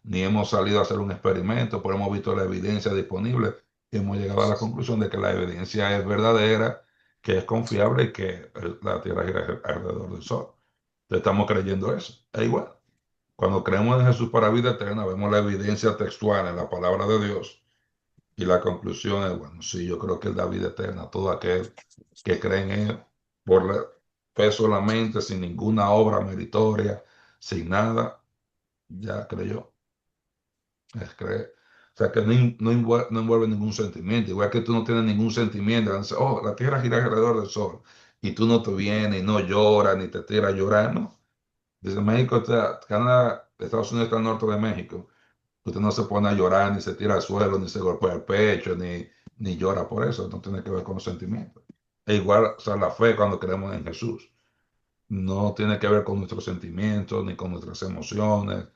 ni hemos salido a hacer un experimento, pero hemos visto la evidencia disponible y hemos llegado a la conclusión de que la evidencia es verdadera, que es confiable y que la Tierra gira alrededor del sol. Entonces estamos creyendo eso. Es igual. Cuando creemos en Jesús para vida eterna, vemos la evidencia textual en la palabra de Dios y la conclusión es, bueno, sí, yo creo que Él da vida eterna a todo aquel que cree en Él por la fe solamente, sin ninguna obra meritoria, sin nada, ya creyó, es creer. O sea, que no envuelve ningún sentimiento, igual que tú no tienes ningún sentimiento, dices, oh, la tierra gira alrededor del sol, y tú no te vienes, y no lloras, ni te tiras a llorar, ¿no? Desde México, Canadá, Estados Unidos está al norte de México. Usted no se pone a llorar, ni se tira al suelo, ni se golpea el pecho, ni llora por eso. No tiene que ver con los sentimientos. E igual, o sea, la fe cuando creemos en Jesús. No tiene que ver con nuestros sentimientos, ni con nuestras emociones.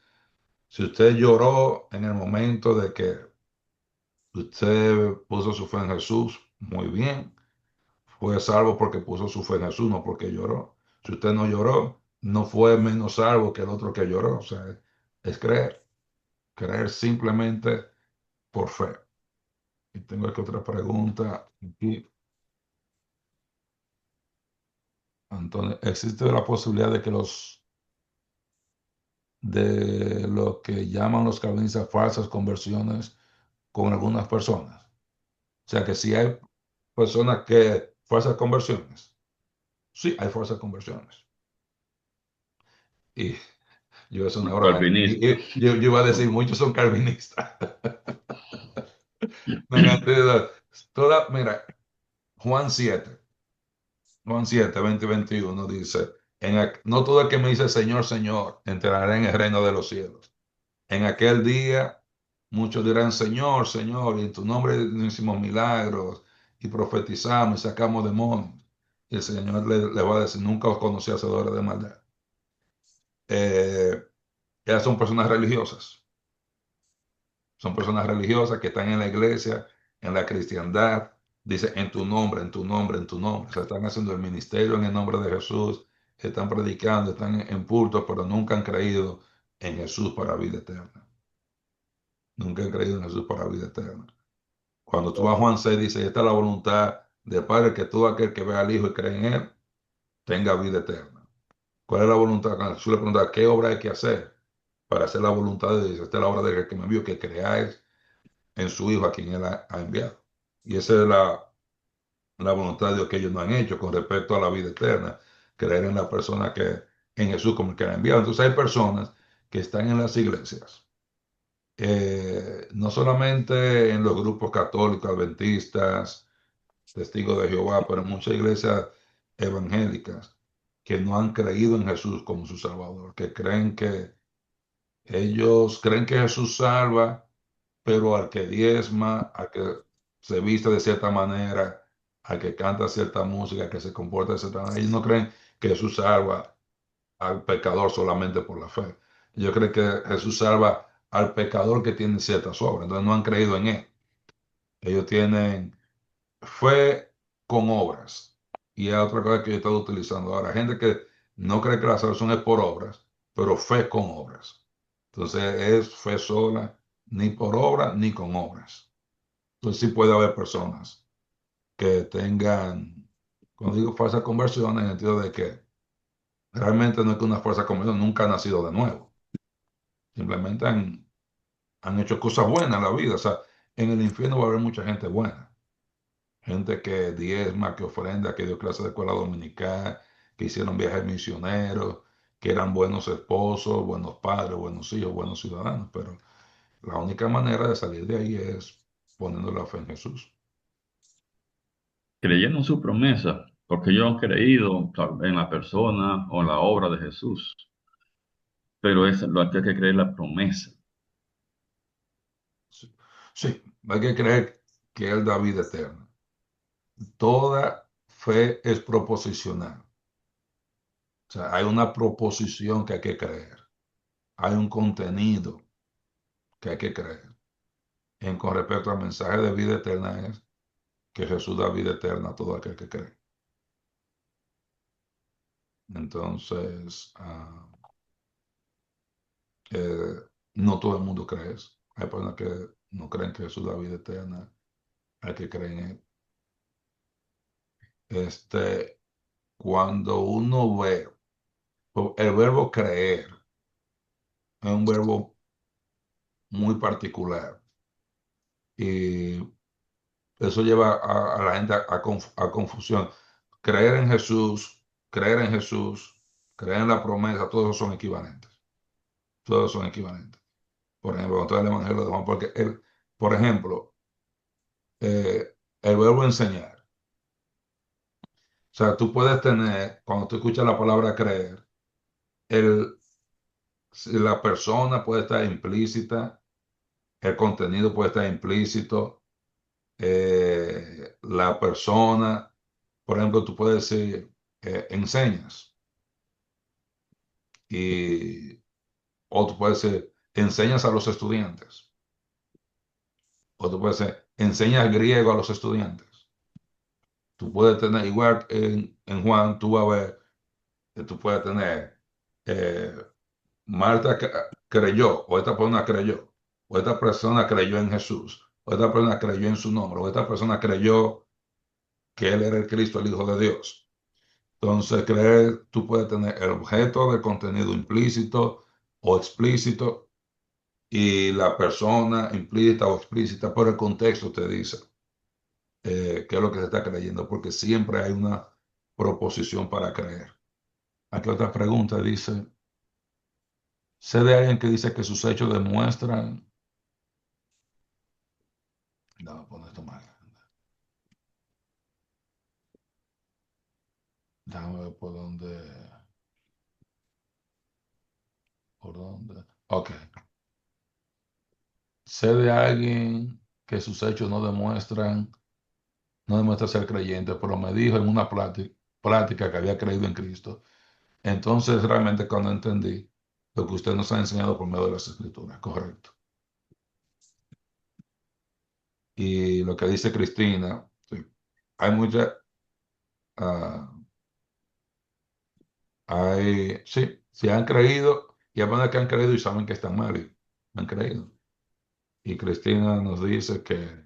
Si usted lloró en el momento de que usted puso su fe en Jesús, muy bien. Fue salvo porque puso su fe en Jesús, no porque lloró. Si usted no lloró, no fue menos salvo que el otro que lloró. O sea, es creer. Creer simplemente por fe. Y tengo aquí otra pregunta. Aquí, Antonio, ¿existe la posibilidad de que de lo que llaman los calvinistas falsas conversiones con algunas personas? O sea, que si hay personas que falsas conversiones, sí, hay falsas conversiones. Y yo es una Los broma. calvinistas. Yo iba a decir, muchos son calvinistas. Mira, mira, Juan 7, Juan 7, 20 y 21 dice, no todo el que me dice Señor, Señor, entrará en el reino de los cielos. En aquel día muchos dirán, Señor, Señor, y en tu nombre hicimos milagros y profetizamos y sacamos demonios. Y el Señor le va a decir, nunca os conocí hacedores de maldad. Eh, Ellas son personas religiosas. Son personas religiosas que están en la iglesia, en la cristiandad. Dice, en tu nombre, en tu nombre, en tu nombre. O sea, están haciendo el ministerio en el nombre de Jesús. Están predicando, están en culto, pero nunca han creído en Jesús para vida eterna. Nunca han creído en Jesús para vida eterna. Cuando tú vas a Juan 6, dice, esta es la voluntad del Padre, que todo aquel que vea al Hijo y cree en Él, tenga vida eterna. ¿Cuál es la voluntad? Cuando Jesús le pregunta, ¿qué obra hay que hacer para hacer la voluntad de Dios? Esta es la obra del que me envió, que creáis en su Hijo a quien Él ha enviado. Y esa es la voluntad de Dios que ellos no han hecho con respecto a la vida eterna, creer en la persona que, en Jesús como el que la ha enviado. Entonces hay personas que están en las iglesias, no solamente en los grupos católicos, adventistas, testigos de Jehová, pero en muchas iglesias evangélicas que no han creído en Jesús como su Salvador, que creen que ellos creen que Jesús salva, pero al que diezma, al que se viste de cierta manera, al que canta cierta música, que se comporta de cierta manera, ellos no creen que Jesús salva al pecador solamente por la fe. Ellos creen que Jesús salva al pecador que tiene ciertas obras, entonces no han creído en Él. Ellos tienen fe con obras. Y es otra cosa que yo he estado utilizando ahora. Gente que no cree que la salvación es por obras, pero fe con obras. Entonces es fe sola, ni por obra ni con obras. Entonces sí puede haber personas que tengan, cuando digo falsa conversión, en el sentido de que realmente no es que una falsa conversión nunca ha nacido de nuevo. Simplemente han hecho cosas buenas en la vida. O sea, en el infierno va a haber mucha gente buena. Gente que diezma, que ofrenda, que dio clase de escuela dominical, que hicieron viajes misioneros, que eran buenos esposos, buenos padres, buenos hijos, buenos ciudadanos. Pero la única manera de salir de ahí es poniendo la fe en Jesús. Creyendo en su promesa, porque ellos han creído en la persona o en la obra de Jesús, pero es lo que hay que creer la promesa. Sí, sí, hay que creer que Él da vida eterna. Toda fe es proposicional. O sea, hay una proposición que hay que creer. Hay un contenido que hay que creer. Con respecto al mensaje de vida eterna es que Jesús da vida eterna a todo aquel que cree. Entonces, eh, no todo el mundo cree eso. Hay personas que no creen que Jesús da vida eterna. Hay que creer en Él. Cuando uno ve el verbo creer, es un verbo muy particular y eso lleva a la gente a confusión. Creer en Jesús, creer en Jesús, creer en la promesa, todos son equivalentes. Todos son equivalentes. Por ejemplo, con todo el Evangelio de Juan, porque por ejemplo, el verbo enseñar. O sea, tú puedes tener, cuando tú escuchas la palabra creer, el, la persona puede estar implícita, el contenido puede estar implícito, la persona, por ejemplo, tú puedes decir, enseñas, y, o tú puedes decir, enseñas a los estudiantes, o tú puedes decir, enseñas griego a los estudiantes. Tú puedes tener, igual en Juan, tú vas a ver, que tú puedes tener, eh, Marta creyó, o esta persona creyó, o esta persona creyó en Jesús, o esta persona creyó en su nombre, o esta persona creyó que Él era el Cristo, el Hijo de Dios. Entonces, creer, tú puedes tener el objeto de contenido implícito o explícito y la persona implícita o explícita, por el contexto te dice qué es lo que se está creyendo, porque siempre hay una proposición para creer. Aquí otra pregunta dice, sé de alguien que dice que sus hechos demuestran, no, voy a poner esto mal, déjame ver por dónde, ok, sé de alguien que sus hechos no demuestra ser creyente, pero me dijo en una plática que había creído en Cristo. Entonces, realmente cuando entendí lo que usted nos ha enseñado por medio de las Escrituras, correcto. Y lo que dice Cristina, sí, hay mucha, ah, sí, sí han creído, y hay personas que han creído y saben que están mal y han creído. Y Cristina nos dice que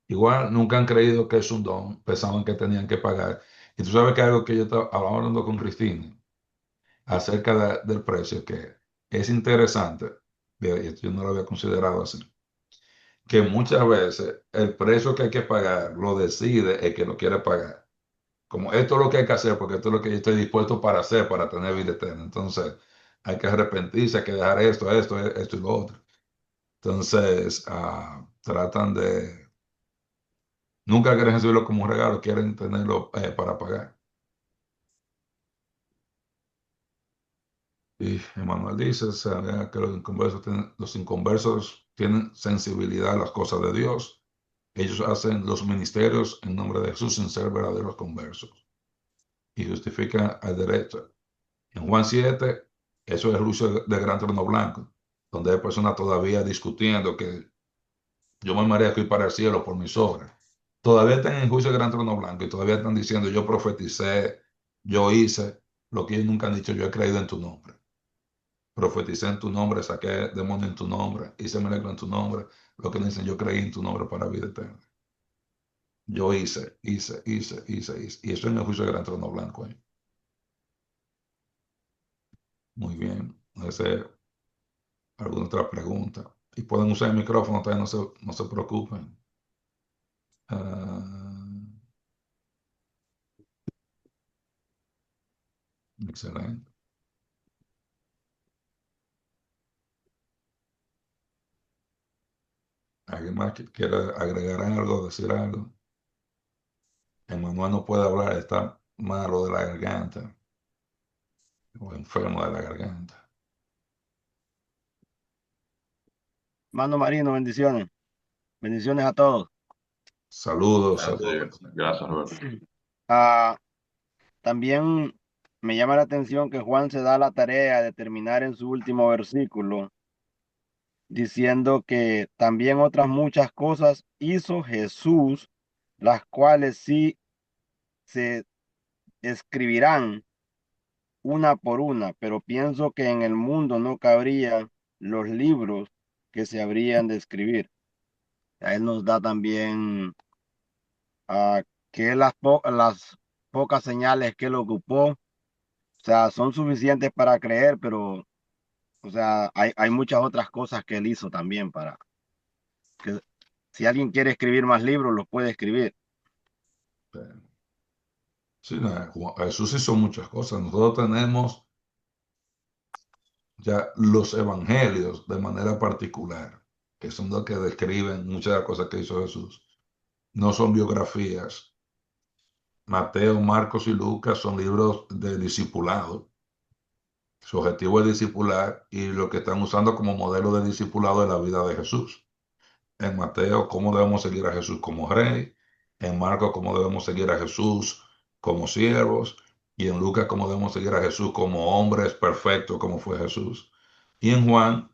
igual nunca han creído que es un don, pensaban que tenían que pagar. Y tú sabes que algo que yo estaba hablando con Cristina acerca del precio, que es interesante, yo no lo había considerado así, que muchas veces el precio que hay que pagar lo decide el que lo quiere pagar. Como esto es lo que hay que hacer, porque esto es lo que yo estoy dispuesto para hacer para tener vida eterna. Entonces, hay que arrepentirse, hay que dejar esto y lo otro. Entonces, tratan de, nunca quieren recibirlo como un regalo, quieren tenerlo para pagar. Y Emmanuel dice, o sea, que los inconversos tienen sensibilidad a las cosas de Dios. Ellos hacen los ministerios en nombre de Jesús sin ser verdaderos conversos y justifican al derecho. En Juan 7, eso es el juicio del gran trono blanco, donde hay personas todavía discutiendo que yo me merezco ir para el cielo por mis obras. Todavía están en juicio del gran trono blanco y todavía están diciendo yo profeticé, yo hice lo que ellos nunca han dicho, yo he creído en tu nombre. profeticé en tu nombre, saqué demonio en tu nombre, hice milagro en tu nombre. Lo que le dicen, yo creí en tu nombre para vida eterna. Yo hice. Y eso en el juicio del gran trono blanco. Muy bien. Ese, ¿alguna otra pregunta? Y pueden usar el micrófono, todavía no se preocupen. Ah, excelente. ¿Alguien más que quiera agregar algo, decir algo? Emanuel no puede hablar, está malo de la garganta o enfermo de la garganta. Mano Marino, bendiciones. Bendiciones a todos. Saludos, Gracias, saludos. gracias, Roberto. Ah, también me llama la atención que Juan se da la tarea de terminar en su último versículo diciendo que también otras muchas cosas hizo Jesús, las cuales sí se escribirán una por una, pero pienso que en el mundo no cabrían los libros que se habrían de escribir. A él nos da también que las pocas señales que él ocupó, o sea, son suficientes para creer, pero, o sea, hay muchas otras cosas que él hizo también para que si alguien quiere escribir más libros, los puede escribir. Sí, no, Jesús hizo muchas cosas. Nosotros tenemos ya los evangelios de manera particular, que son los que describen muchas de las cosas que hizo Jesús. No son biografías. Mateo, Marcos y Lucas son libros de discipulado. Su objetivo es discipular y lo que están usando como modelo de discipulado es la vida de Jesús. En Mateo, cómo debemos seguir a Jesús como rey. En Marcos, cómo debemos seguir a Jesús como siervos. Y en Lucas, cómo debemos seguir a Jesús como hombres perfectos, como fue Jesús. Y en Juan,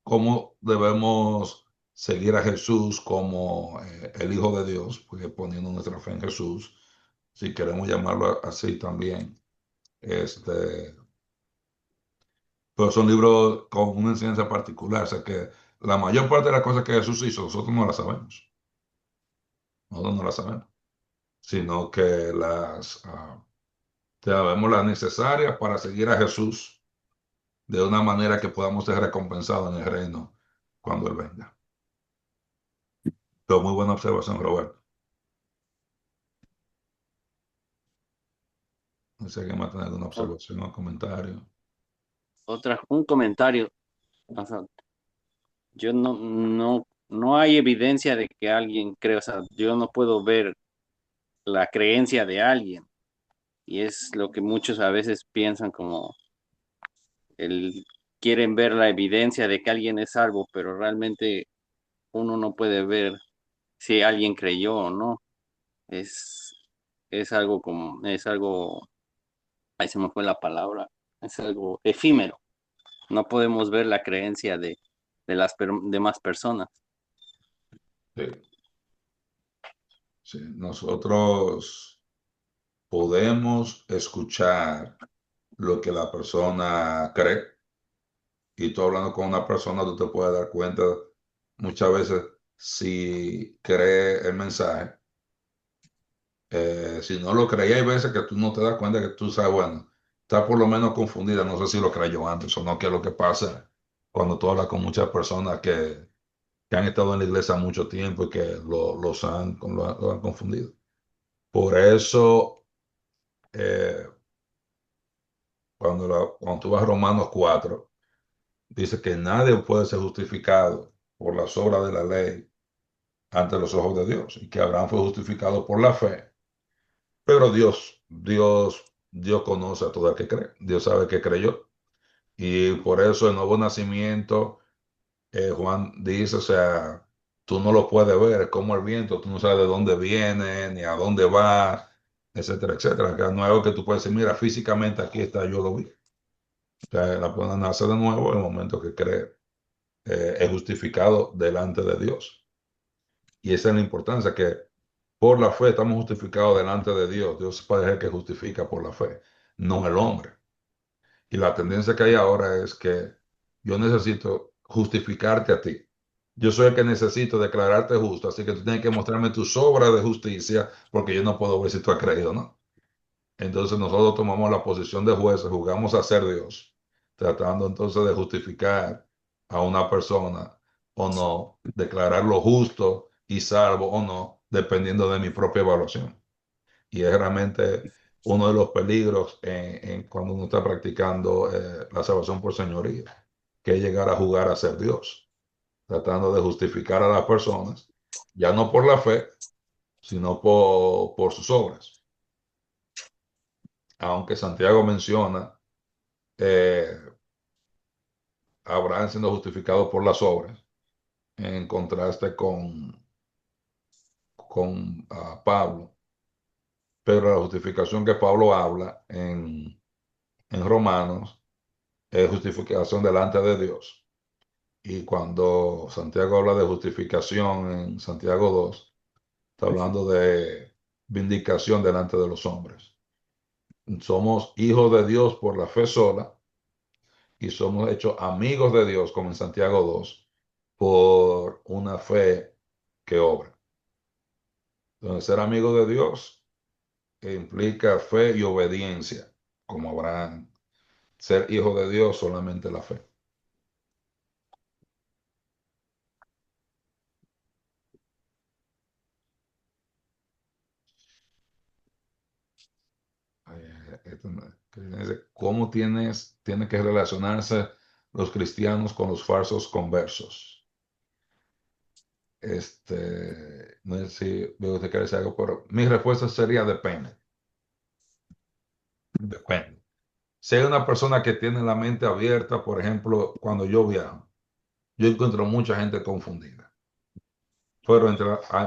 cómo debemos seguir a Jesús como el Hijo de Dios, porque poniendo nuestra fe en Jesús, si queremos llamarlo así también. Este, pero son libros con una enseñanza particular, o sea que la mayor parte de las cosas que Jesús hizo, nosotros no las sabemos. Nosotros no las sabemos, sino que sabemos las necesarias para seguir a Jesús de una manera que podamos ser recompensados en el reino cuando Él venga. Pero muy buena observación, Roberto. No sé quién más tiene alguna O- observación o comentario. un comentario. O sea, yo no hay evidencia de que alguien cree, o sea, yo no puedo ver la creencia de alguien. Y es lo que muchos a veces piensan como el quieren ver la evidencia de que alguien es salvo, pero realmente uno no puede ver si alguien creyó o no. Es, es algo como, es algo, ahí se me fue la palabra, es algo efímero. No podemos ver la creencia de las demás personas. Sí, sí. Nosotros podemos escuchar lo que la persona cree y tú hablando con una persona, tú te puedes dar cuenta muchas veces si cree el mensaje. Si no lo creía, hay veces que tú no te das cuenta que tú sabes, bueno, está por lo menos confundida, no sé si lo creyó antes o no, que es lo que pasa cuando tú hablas con muchas personas que han estado en la iglesia mucho tiempo y que lo han confundido. Por eso, eh, cuando tú vas a Romanos 4 dice que nadie puede ser justificado por las obras de la ley ante los ojos de Dios y que Abraham fue justificado por la fe. Pero Dios conoce a todo el que cree. Dios sabe que creyó. Y por eso el nuevo nacimiento, Juan dice, o sea, tú no lo puedes ver, es como el viento, tú no sabes de dónde viene, ni a dónde va, etcétera, etcétera. Que no es algo que tú puedes decir, mira, físicamente aquí está, yo lo vi. O sea, la pueden nacer de nuevo en el momento que cree, es justificado delante de Dios. Y esa es la importancia, que por la fe estamos justificados delante de Dios. Dios parece el que justifica por la fe, no el hombre. Y la tendencia que hay ahora es que yo necesito justificarte a ti. Yo soy el que necesito declararte justo, así que tú tienes que mostrarme tus obras de justicia, porque yo no puedo ver si tú has creído o no. Entonces nosotros tomamos la posición de jueces, jugamos a ser Dios, tratando entonces de justificar a una persona o no, declararlo justo y salvo o no, dependiendo de mi propia evaluación. Y es realmente uno de los peligros cuando uno está practicando la salvación por señoría, que es llegar a jugar a ser Dios, tratando de justificar a las personas, ya no por la fe, sino por sus obras. Aunque Santiago menciona eh, a Abraham siendo justificado por las obras, en contraste con Pablo, pero la justificación que Pablo habla en Romanos es justificación delante de Dios. Y cuando Santiago habla de justificación en Santiago 2 está hablando de vindicación delante de los hombres. Somos hijos de Dios por la fe sola y somos hechos amigos de Dios, como en Santiago 2 por una fe que obra. Entonces, ser amigo de Dios implica fe y obediencia, como Abraham. Ser hijo de Dios solamente la fe. ¿Cómo tiene que relacionarse los cristianos con los falsos conversos? No sé si veo usted quiere decir algo, pero mi respuesta sería depende. Depende. Si hay una persona que tiene la mente abierta, por ejemplo, cuando yo viajo, yo encuentro mucha gente confundida. Pero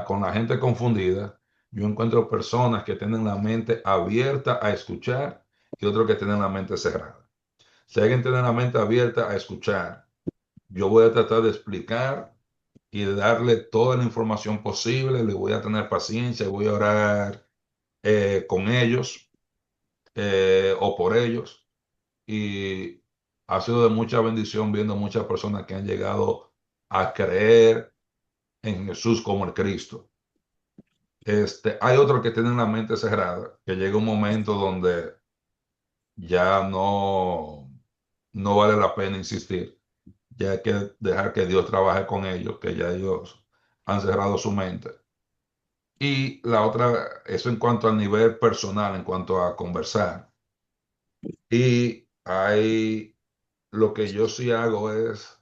con la gente confundida, yo encuentro personas que tienen la mente abierta a escuchar y otros que tienen la mente cerrada. Si alguien tiene la mente abierta a escuchar, yo voy a tratar de explicar y de darle toda la información posible, le voy a tener paciencia y voy a orar con ellos o por ellos. Y ha sido de mucha bendición viendo muchas personas que han llegado a creer en Jesús como el Cristo. Hay otros que tienen la mente cerrada, que llega un momento donde ya no vale la pena insistir. Ya hay que dejar que Dios trabaje con ellos, que ya ellos han cerrado su mente. Y la otra, eso en cuanto al nivel personal, en cuanto a conversar. Y lo que yo sí hago es,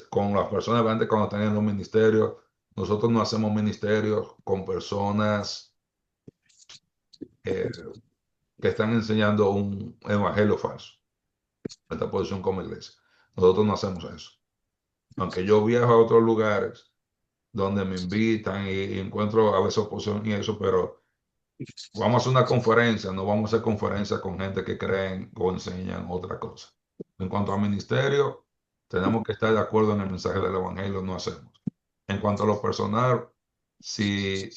con las personas grandes cuando están en los ministerios, nosotros no hacemos ministerios con personas eh, que están enseñando un evangelio falso, esta posición como iglesia. Nosotros no hacemos eso. Aunque yo viajo a otros lugares donde me invitan y encuentro a veces oposición y eso, pero vamos a hacer una conferencia, no vamos a hacer conferencias con gente que creen o enseñan otra cosa. En cuanto al ministerio, tenemos que estar de acuerdo en el mensaje del evangelio, no hacemos. En cuanto a lo personal, si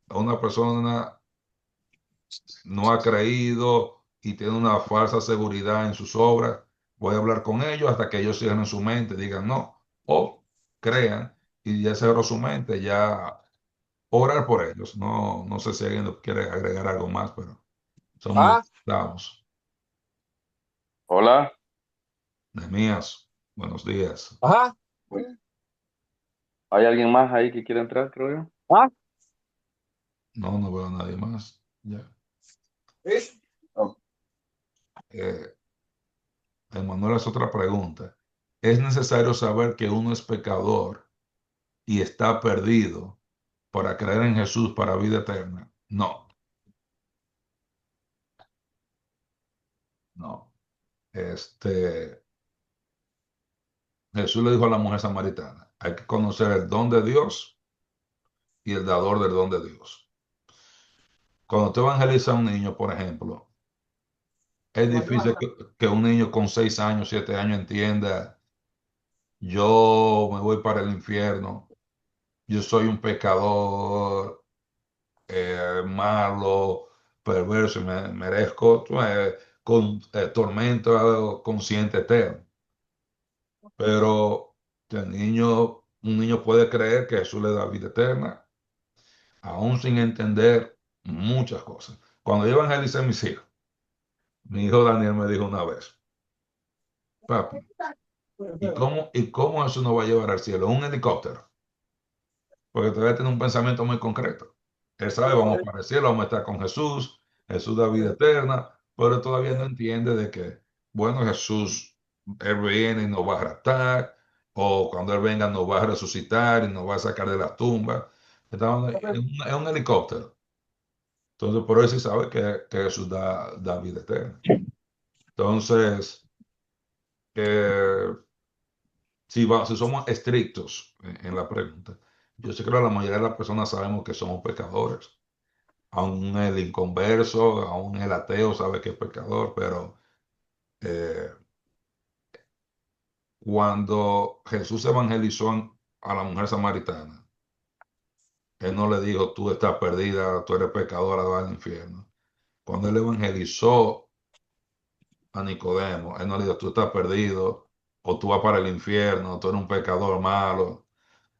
una persona no ha creído y tiene una falsa seguridad en sus obras, voy a hablar con ellos hasta que ellos cierren su mente, digan no, o crean y ya cerró su mente, ya orar por ellos. No, no sé si alguien quiere agregar algo más, pero somos Ah, esclavos. Hola. Nehemías, buenos días. ajá, ¿Hay alguien más ahí que quiera entrar, creo yo? ah, No, no veo a nadie más. Ya. sí. Oh, Eh, Emanuel es otra pregunta. ¿Es necesario saber que uno es pecador y está perdido para creer en Jesús para vida eterna? No, no. Jesús le dijo a la mujer samaritana, hay que conocer el don de Dios y el dador del don de Dios. Cuando tú evangelizas a un niño, por ejemplo, es difícil que un niño con 6 años, 7 años entienda, yo me voy para el infierno, yo soy un pecador malo, perverso y merezco con tormento consciente eterno. Pero que un niño puede creer que Jesús le da vida eterna, aún sin entender muchas cosas. Cuando yo evangelicé a mis hijos, mi hijo Daniel me dijo una vez, papi, ¿y cómo eso nos va a llevar al cielo? Un helicóptero. Porque todavía tiene un pensamiento muy concreto. Él sabe, vamos para el cielo, vamos a estar con Jesús, Jesús da vida eterna, pero todavía no entiende de que, bueno, Jesús, Él viene y nos va a raptar, o cuando Él venga nos va a resucitar y nos va a sacar de la tumba. Estamos en un helicóptero. Entonces, por eso sí sabe que Jesús da vida eterna. Entonces, eh, si somos estrictos en la pregunta, yo sé que la mayoría de las personas sabemos que somos pecadores. Aún el inconverso, aún el ateo sabe que es pecador, pero eh, cuando Jesús evangelizó a la mujer samaritana, Él no le dijo, tú estás perdida, tú eres pecadora, va al infierno. Cuando Él evangelizó a Nicodemo, Él no le dijo, tú estás perdido, o tú vas para el infierno, tú eres un pecador malo.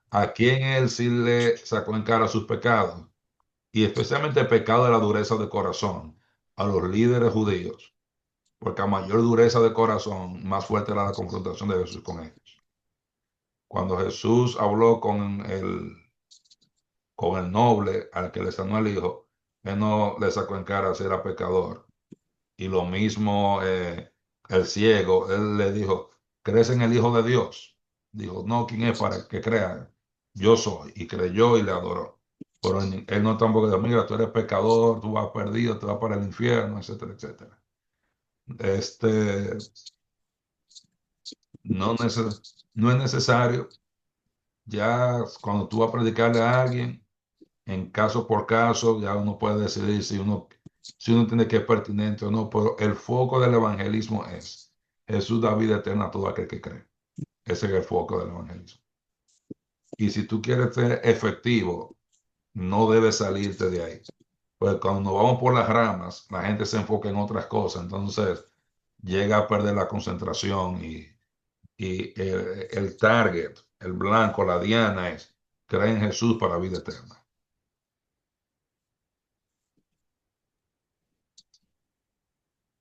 ¿A quién Él sí le sacó en cara sus pecados? Y especialmente el pecado de la dureza de corazón, a los líderes judíos. Porque a mayor dureza de corazón, más fuerte era la confrontación de Jesús con ellos. Cuando Jesús habló con el noble al que le sanó el hijo, él no le sacó en cara si era pecador. Y lo mismo el ciego, él le dijo, ¿crees en el Hijo de Dios? Dijo, no, ¿quién es para que crea? Yo soy. Y creyó y le adoró. Pero él no tampoco dijo, mira, tú eres pecador, tú vas perdido, tú vas para el infierno, etcétera, etcétera. Este, No, no es necesario. Ya cuando tú vas a predicarle a alguien, en caso por caso, ya uno puede decidir si uno entiende que es pertinente o no, pero el foco del evangelismo es Jesús da vida eterna a todo aquel que cree. Ese es el foco del evangelismo. Y si tú quieres ser efectivo, no debes salirte de ahí. Pues cuando nos vamos por las ramas, la gente se enfoca en otras cosas, entonces llega a perder la concentración y el target, el blanco, la diana es creer en Jesús para vida eterna.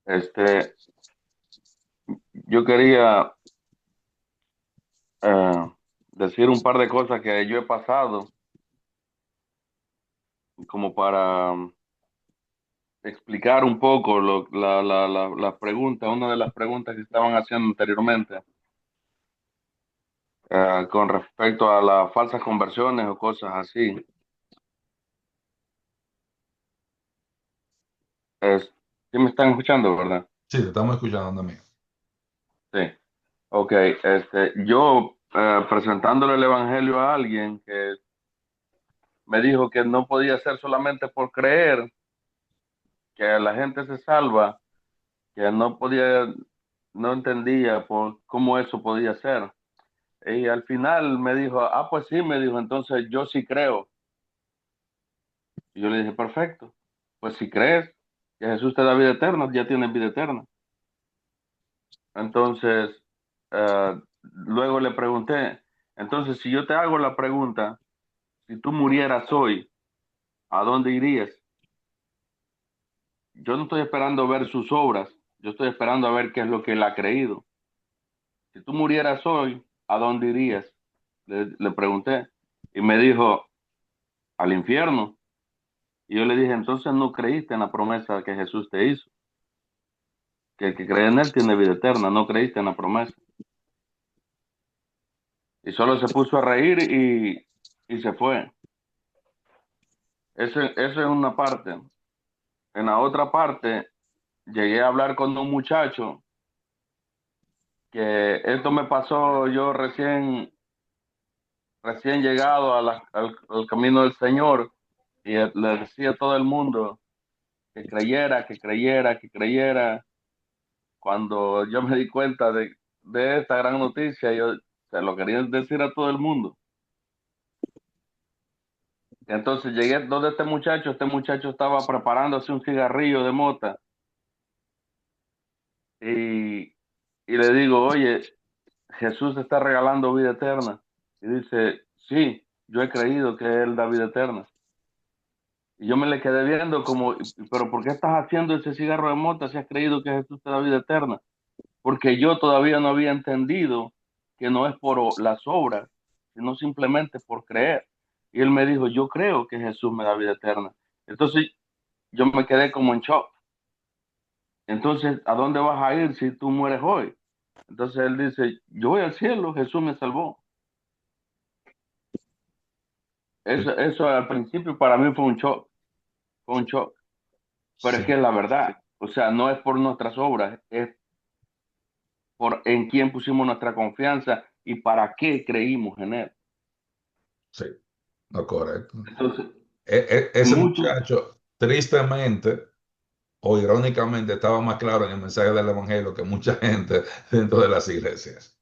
Este, yo quería eh, decir un par de cosas que yo he pasado, como para explicar un poco las preguntas, una de las preguntas que estaban haciendo anteriormente, con respecto a las falsas conversiones o cosas así. Es, ¿Sí me están escuchando, verdad? Sí, te estamos escuchando también. Sí. Ok, yo presentándole el evangelio a alguien que me dijo que no podía ser solamente por creer, que la gente se salva, que no podía, no entendía por cómo eso podía ser. Y al final me dijo, ah, pues sí, me dijo, entonces yo sí creo. Y yo le dije, perfecto, pues si crees que Jesús te da vida eterna, ya tienes vida eterna. Entonces, luego le pregunté, entonces si yo te hago la pregunta, si tú murieras hoy, ¿a dónde irías? Yo no estoy esperando ver sus obras, yo estoy esperando a ver qué es lo que él ha creído. Si tú murieras hoy, ¿a dónde irías? Le pregunté y me dijo, al infierno. Y yo le dije, entonces no creíste en la promesa que Jesús te hizo, que el que cree en él tiene vida eterna, no creíste en la promesa. Y solo se puso a reír y se fue. Eso es una parte. En la otra parte, llegué a hablar con un muchacho que esto me pasó yo recién llegado al camino del Señor y le decía a todo el mundo que creyera, que creyera, que creyera. Cuando yo me di cuenta de esta gran noticia, yo se lo quería decir a todo el mundo. Y entonces llegué donde este muchacho estaba preparándose un cigarrillo de mota y, y le digo, oye, Jesús está regalando vida eterna. Y dice, sí, yo he creído que Él da vida eterna. Y yo me le quedé viendo como, pero ¿por qué estás haciendo ese cigarro de mota si has creído que Jesús te da vida eterna? Porque yo todavía no había entendido que no es por las obras, sino simplemente por creer. Y él me dijo, yo creo que Jesús me da vida eterna. Entonces yo me quedé como en shock. Entonces, ¿a dónde vas a ir si tú mueres hoy? Entonces él dice, yo voy al cielo, Jesús me salvó. Eso al principio para mí fue un shock, fue un shock. Pero es Sí, que es la verdad. O sea, no es por nuestras obras, es por en quién pusimos nuestra confianza y para qué creímos en él. sí, no, correcto. Entonces, Ese mucho, muchacho, tristemente o irónicamente, estaba más claro en el mensaje del Evangelio que mucha gente dentro de las iglesias.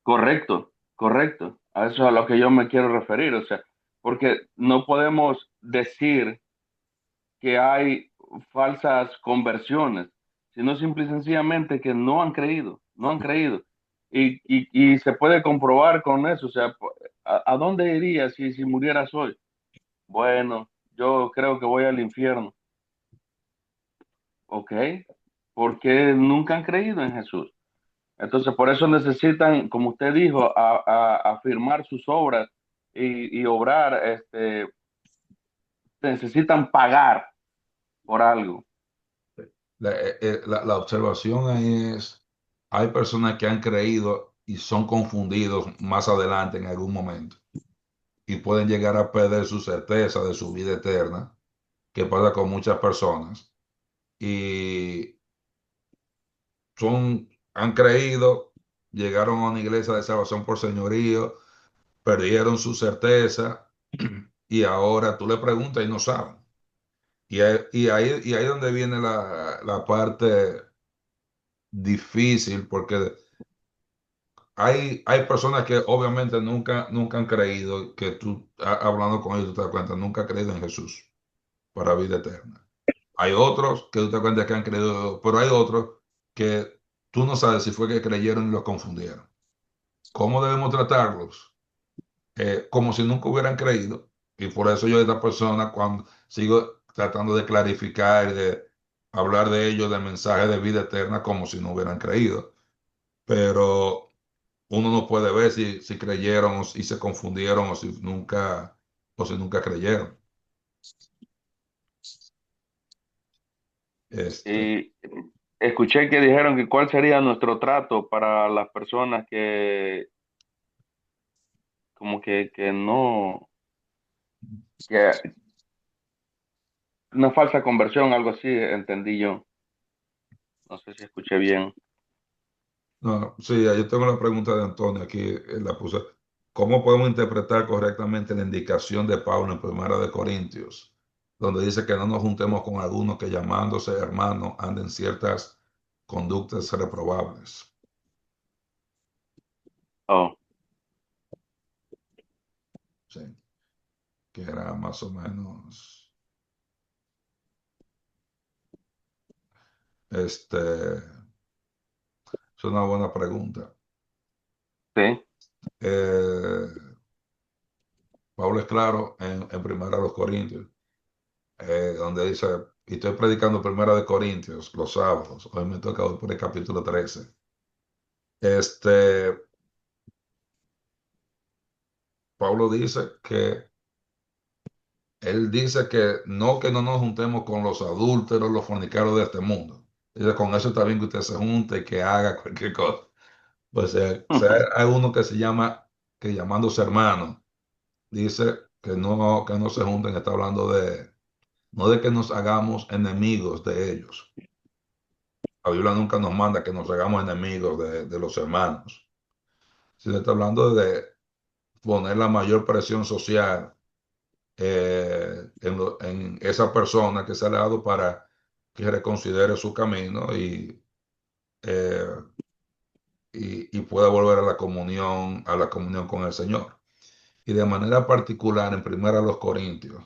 correcto, correcto. A eso es a lo que yo me quiero referir. O sea, porque no podemos decir que hay falsas conversiones, sino simple y sencillamente que no han creído, no han creído. Y se puede comprobar con eso. O sea, ¿a dónde irías si murieras hoy? Bueno, yo creo que voy al infierno. ¿Ok? Porque nunca han creído en Jesús. Entonces, por eso necesitan, como usted dijo, afirmar sus obras y obrar, necesitan pagar por algo. La observación ahí es, hay personas que han creído y son confundidos más adelante en algún momento y pueden llegar a perder su certeza de su vida eterna, que pasa con muchas personas, y han creído, llegaron a una iglesia de salvación por señorío, perdieron su certeza y ahora tú le preguntas y no saben. Y ahí donde viene la parte difícil, porque hay personas que obviamente nunca han creído, que tú, hablando con ellos, tú te das cuenta, nunca han creído en Jesús para vida eterna. Hay otros que tú te das cuenta que han creído, pero hay otros que tú no sabes si fue que creyeron y los confundieron. ¿Cómo debemos tratarlos? Como si nunca hubieran creído. Y por eso yo a esta persona, cuando sigo tratando de clarificar, de hablar de ellos, del mensaje de vida eterna, como si no hubieran creído. Pero uno no puede ver si creyeron o si se confundieron o si nunca creyeron. Este, Y escuché que dijeron que cuál sería nuestro trato para las personas que como que no, que una falsa conversión, algo así, entendí yo. No sé si escuché bien. no, sí, yo tengo la pregunta de Antonio aquí, la puse. ¿Cómo podemos interpretar correctamente la indicación de Pablo en Primera de Corintios, donde dice que no nos juntemos con algunos que llamándose hermanos anden ciertas conductas reprobables? Oh, Sí, que era más o menos, es una buena pregunta. sí, Eh, Pablo es claro en Primera de los Corintios, donde dice, y estoy predicando Primera de Corintios los sábados, hoy me toca hoy por el capítulo 13. Este, Pablo dice él dice que no nos juntemos con los adúlteros, los fornicarios de este mundo. Dice, con eso está bien que usted se junte y que haga cualquier cosa. Pues hay uno que se llama, que llamándose hermano, dice que no se junten, está hablando no de que nos hagamos enemigos de ellos. La Biblia nunca nos manda que nos hagamos enemigos de los hermanos. Se está hablando de poner la mayor presión social en esa persona que se ha dado para que reconsidere su camino eh, y pueda volver a la comunión con el Señor. Y de manera particular en Primera de los Corintios,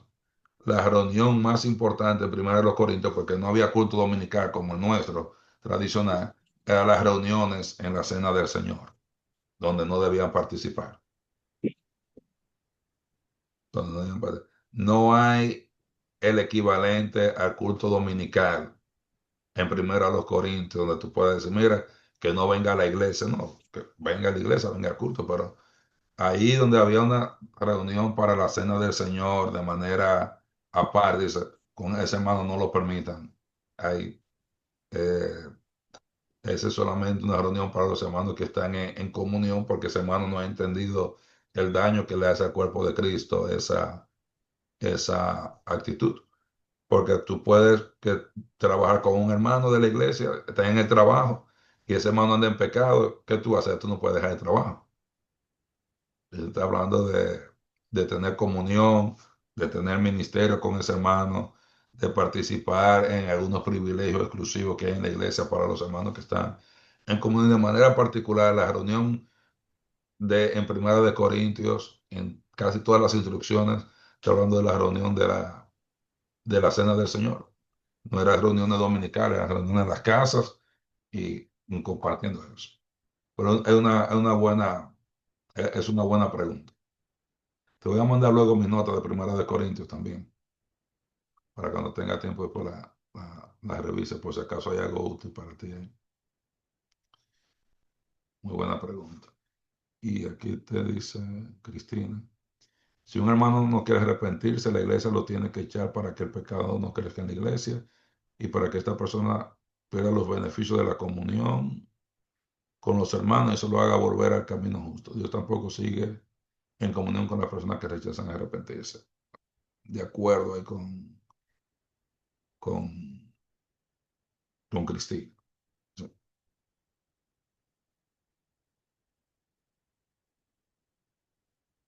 la reunión más importante en Primera de los Corintios, porque no había culto dominical como el nuestro tradicional, a las reuniones en la cena del Señor, donde no debían participar. Donde no debían participar. No hay el equivalente al culto dominical en primero a los Corintios, donde tú puedes decir, mira, que no venga a la iglesia, no, que venga a la iglesia, venga al culto, pero ahí donde había una reunión para la cena del Señor de manera aparte, dice, con ese hermano no lo permitan. Ahí, eh, esa es solamente una reunión para los hermanos que están en comunión, porque ese hermano no ha entendido el daño que le hace al cuerpo de Cristo esa actitud. Porque tú puedes trabajar con un hermano de la iglesia, está en el trabajo, y ese hermano anda en pecado, ¿qué tú haces? Tú no puedes dejar el trabajo. Está hablando de tener comunión, de tener ministerio con ese hermano, de participar en algunos privilegios exclusivos que hay en la iglesia para los hermanos que están en comunión. De manera particular, la reunión en Primera de Corintios, en casi todas las instrucciones, está hablando de la reunión de la cena del Señor. No eran reuniones dominicales, eran reuniones en las casas y compartiendo eso. Pero es una buena pregunta. Te voy a mandar luego mi nota de Primera de Corintios también, para cuando tenga tiempo después la revise por si acaso hay algo útil para ti ahí. Muy buena pregunta. Y aquí te dice Cristina, si un hermano no quiere arrepentirse, la iglesia lo tiene que echar para que el pecado no crezca en la iglesia y para que esta persona pierda los beneficios de la comunión con los hermanos y se lo haga volver al camino justo. Dios tampoco sigue en comunión con las personas que rechazan arrepentirse. De acuerdo ahí con, con Cristina. Sí.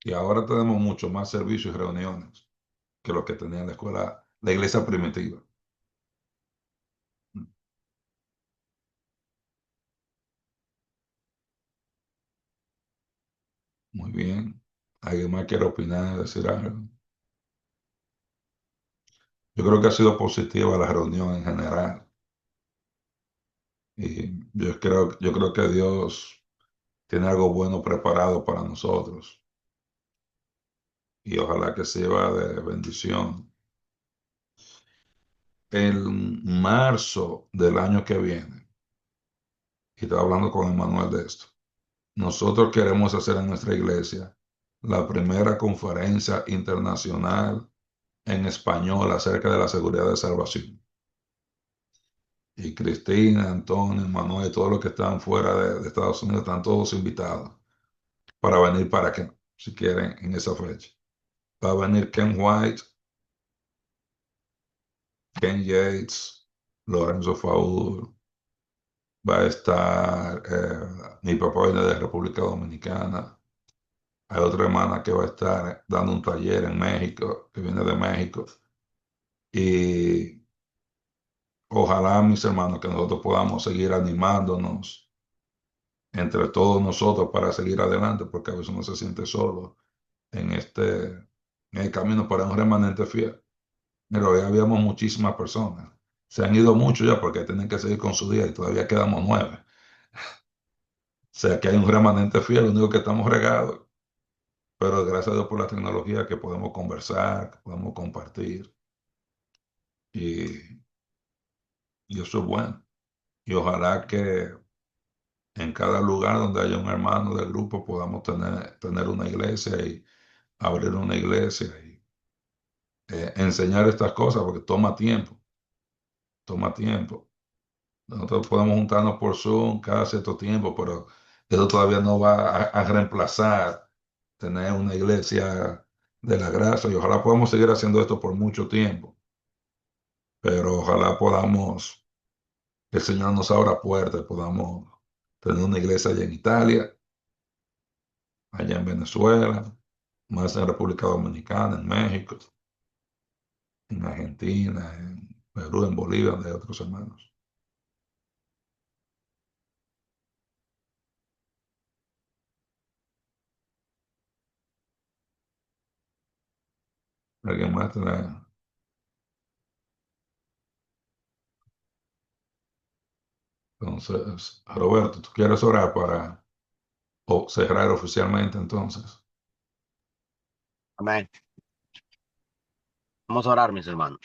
Y ahora tenemos mucho más servicios y reuniones que lo que tenía en la escuela, la iglesia primitiva. Muy bien. ¿Alguien más quiere opinar, decir algo? Yo creo que ha sido positiva la reunión en general. Y yo creo que Dios tiene algo bueno preparado para nosotros. Y ojalá que sirva de bendición. En marzo del año que viene, y estaba hablando con Emanuel de esto, nosotros queremos hacer en nuestra iglesia la primera conferencia internacional en español acerca de la seguridad de salvación. Y Cristina, Antonio, Manuel, todos los que están fuera de Estados Unidos, están todos invitados para venir para que, si quieren, en esa fecha. Va a venir Ken White, Ken Yates, Lorenzo Faul, va a estar mi papá viene de República Dominicana. Hay otra hermana que va a estar dando un taller en México, que viene de México. Y ojalá, mis hermanos, que nosotros podamos seguir animándonos entre todos nosotros para seguir adelante, porque a veces uno se siente solo en el camino para un remanente fiel. Pero ya habíamos muchísimas personas. Se han ido muchos ya porque tienen que seguir con su día y todavía quedamos 9. O sea que hay un remanente fiel, lo único que estamos regados, pero gracias a Dios por la tecnología que podemos conversar, que podemos compartir y, y eso es bueno. Y ojalá que en cada lugar donde haya un hermano del grupo podamos tener una iglesia y abrir una iglesia y enseñar estas cosas porque toma tiempo, toma tiempo. Nosotros podemos juntarnos por Zoom cada cierto tiempo, pero eso todavía no va a reemplazar tener una iglesia de la gracia y ojalá podamos seguir haciendo esto por mucho tiempo, pero ojalá podamos, que el Señor nos abra puertas, podamos tener una iglesia allá en Italia, allá en Venezuela, más en República Dominicana, en México, en Argentina, en Perú, en Bolivia, de otros hermanos. Alguien más tendrá Entonces, Roberto, ¿tú quieres orar para cerrar oficialmente entonces? Amén. Vamos a orar, mis hermanos.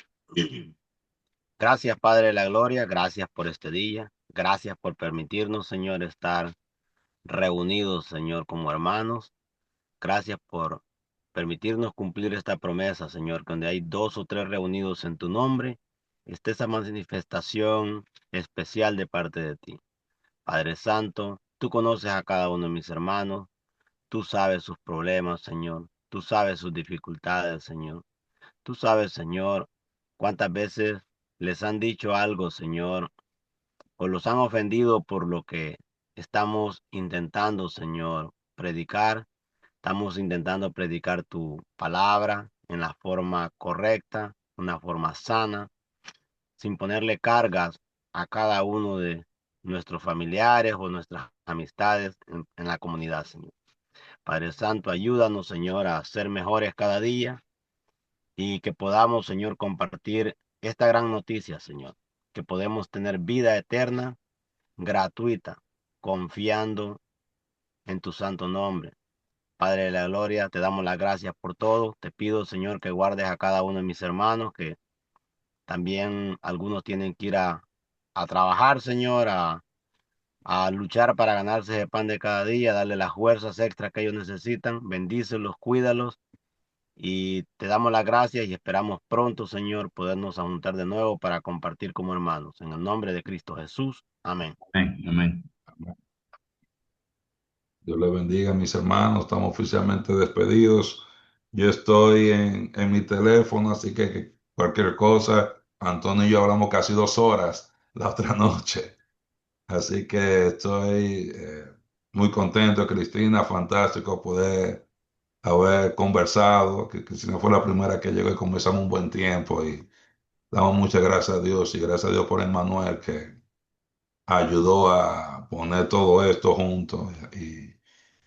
Gracias, Padre de la Gloria, gracias por este día. Gracias por permitirnos, Señor, estar reunidos, Señor, como hermanos. Gracias por permitirnos cumplir esta promesa, Señor, que donde hay 2 o 3 reunidos en tu nombre, esté esa manifestación especial de parte de ti. Padre Santo, tú conoces a cada uno de mis hermanos, tú sabes sus problemas, Señor, tú sabes sus dificultades, Señor. Tú sabes, Señor, cuántas veces les han dicho algo, Señor, o los han ofendido por lo que estamos intentando, Señor, predicar. Estamos intentando predicar tu palabra en la forma correcta, una forma sana, sin ponerle cargas a cada uno de nuestros familiares o nuestras amistades en la comunidad, Señor. Padre Santo, ayúdanos, Señor, a ser mejores cada día y que podamos, Señor, compartir esta gran noticia, Señor, que podemos tener vida eterna, gratuita, confiando en tu santo nombre. Padre de la gloria, te damos las gracias por todo. Te pido, Señor, que guardes a cada uno de mis hermanos, que también algunos tienen que ir a trabajar, Señor, a luchar para ganarse el pan de cada día, darle las fuerzas extras que ellos necesitan. Bendícelos, cuídalos. Y te damos las gracias y esperamos pronto, Señor, podernos juntar de nuevo para compartir como hermanos. En el nombre de Cristo Jesús. Amén. Amén, amén. Dios les bendiga, mis hermanos. Estamos oficialmente despedidos. Yo estoy en mi teléfono, así que cualquier cosa, Antonio y yo hablamos casi 2 horas la otra noche. Así que estoy muy contento, Cristina. Fantástico poder haber conversado. Que si no fue la primera que llegó y conversamos un buen tiempo. Y damos muchas gracias a Dios y gracias a Dios por Emmanuel que ayudó a poner todo esto junto. Y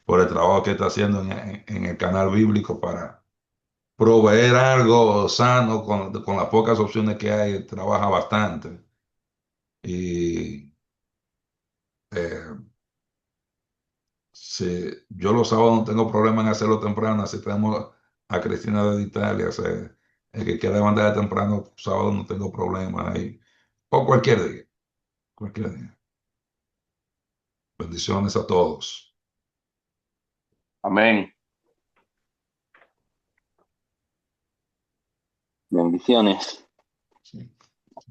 por el trabajo que está haciendo en el canal bíblico para proveer algo sano con las pocas opciones que hay, trabaja bastante. Y eh, si yo los sábados no tengo problema en hacerlo temprano, así tenemos a Cristina de Italia, el que quiera mandar temprano, sábado no tengo problema ahí, o cualquier día, cualquier día. Bendiciones a todos. Amén. Bendiciones. Sí.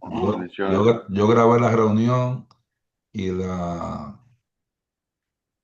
Bendiciones. Yo grabé la reunión y la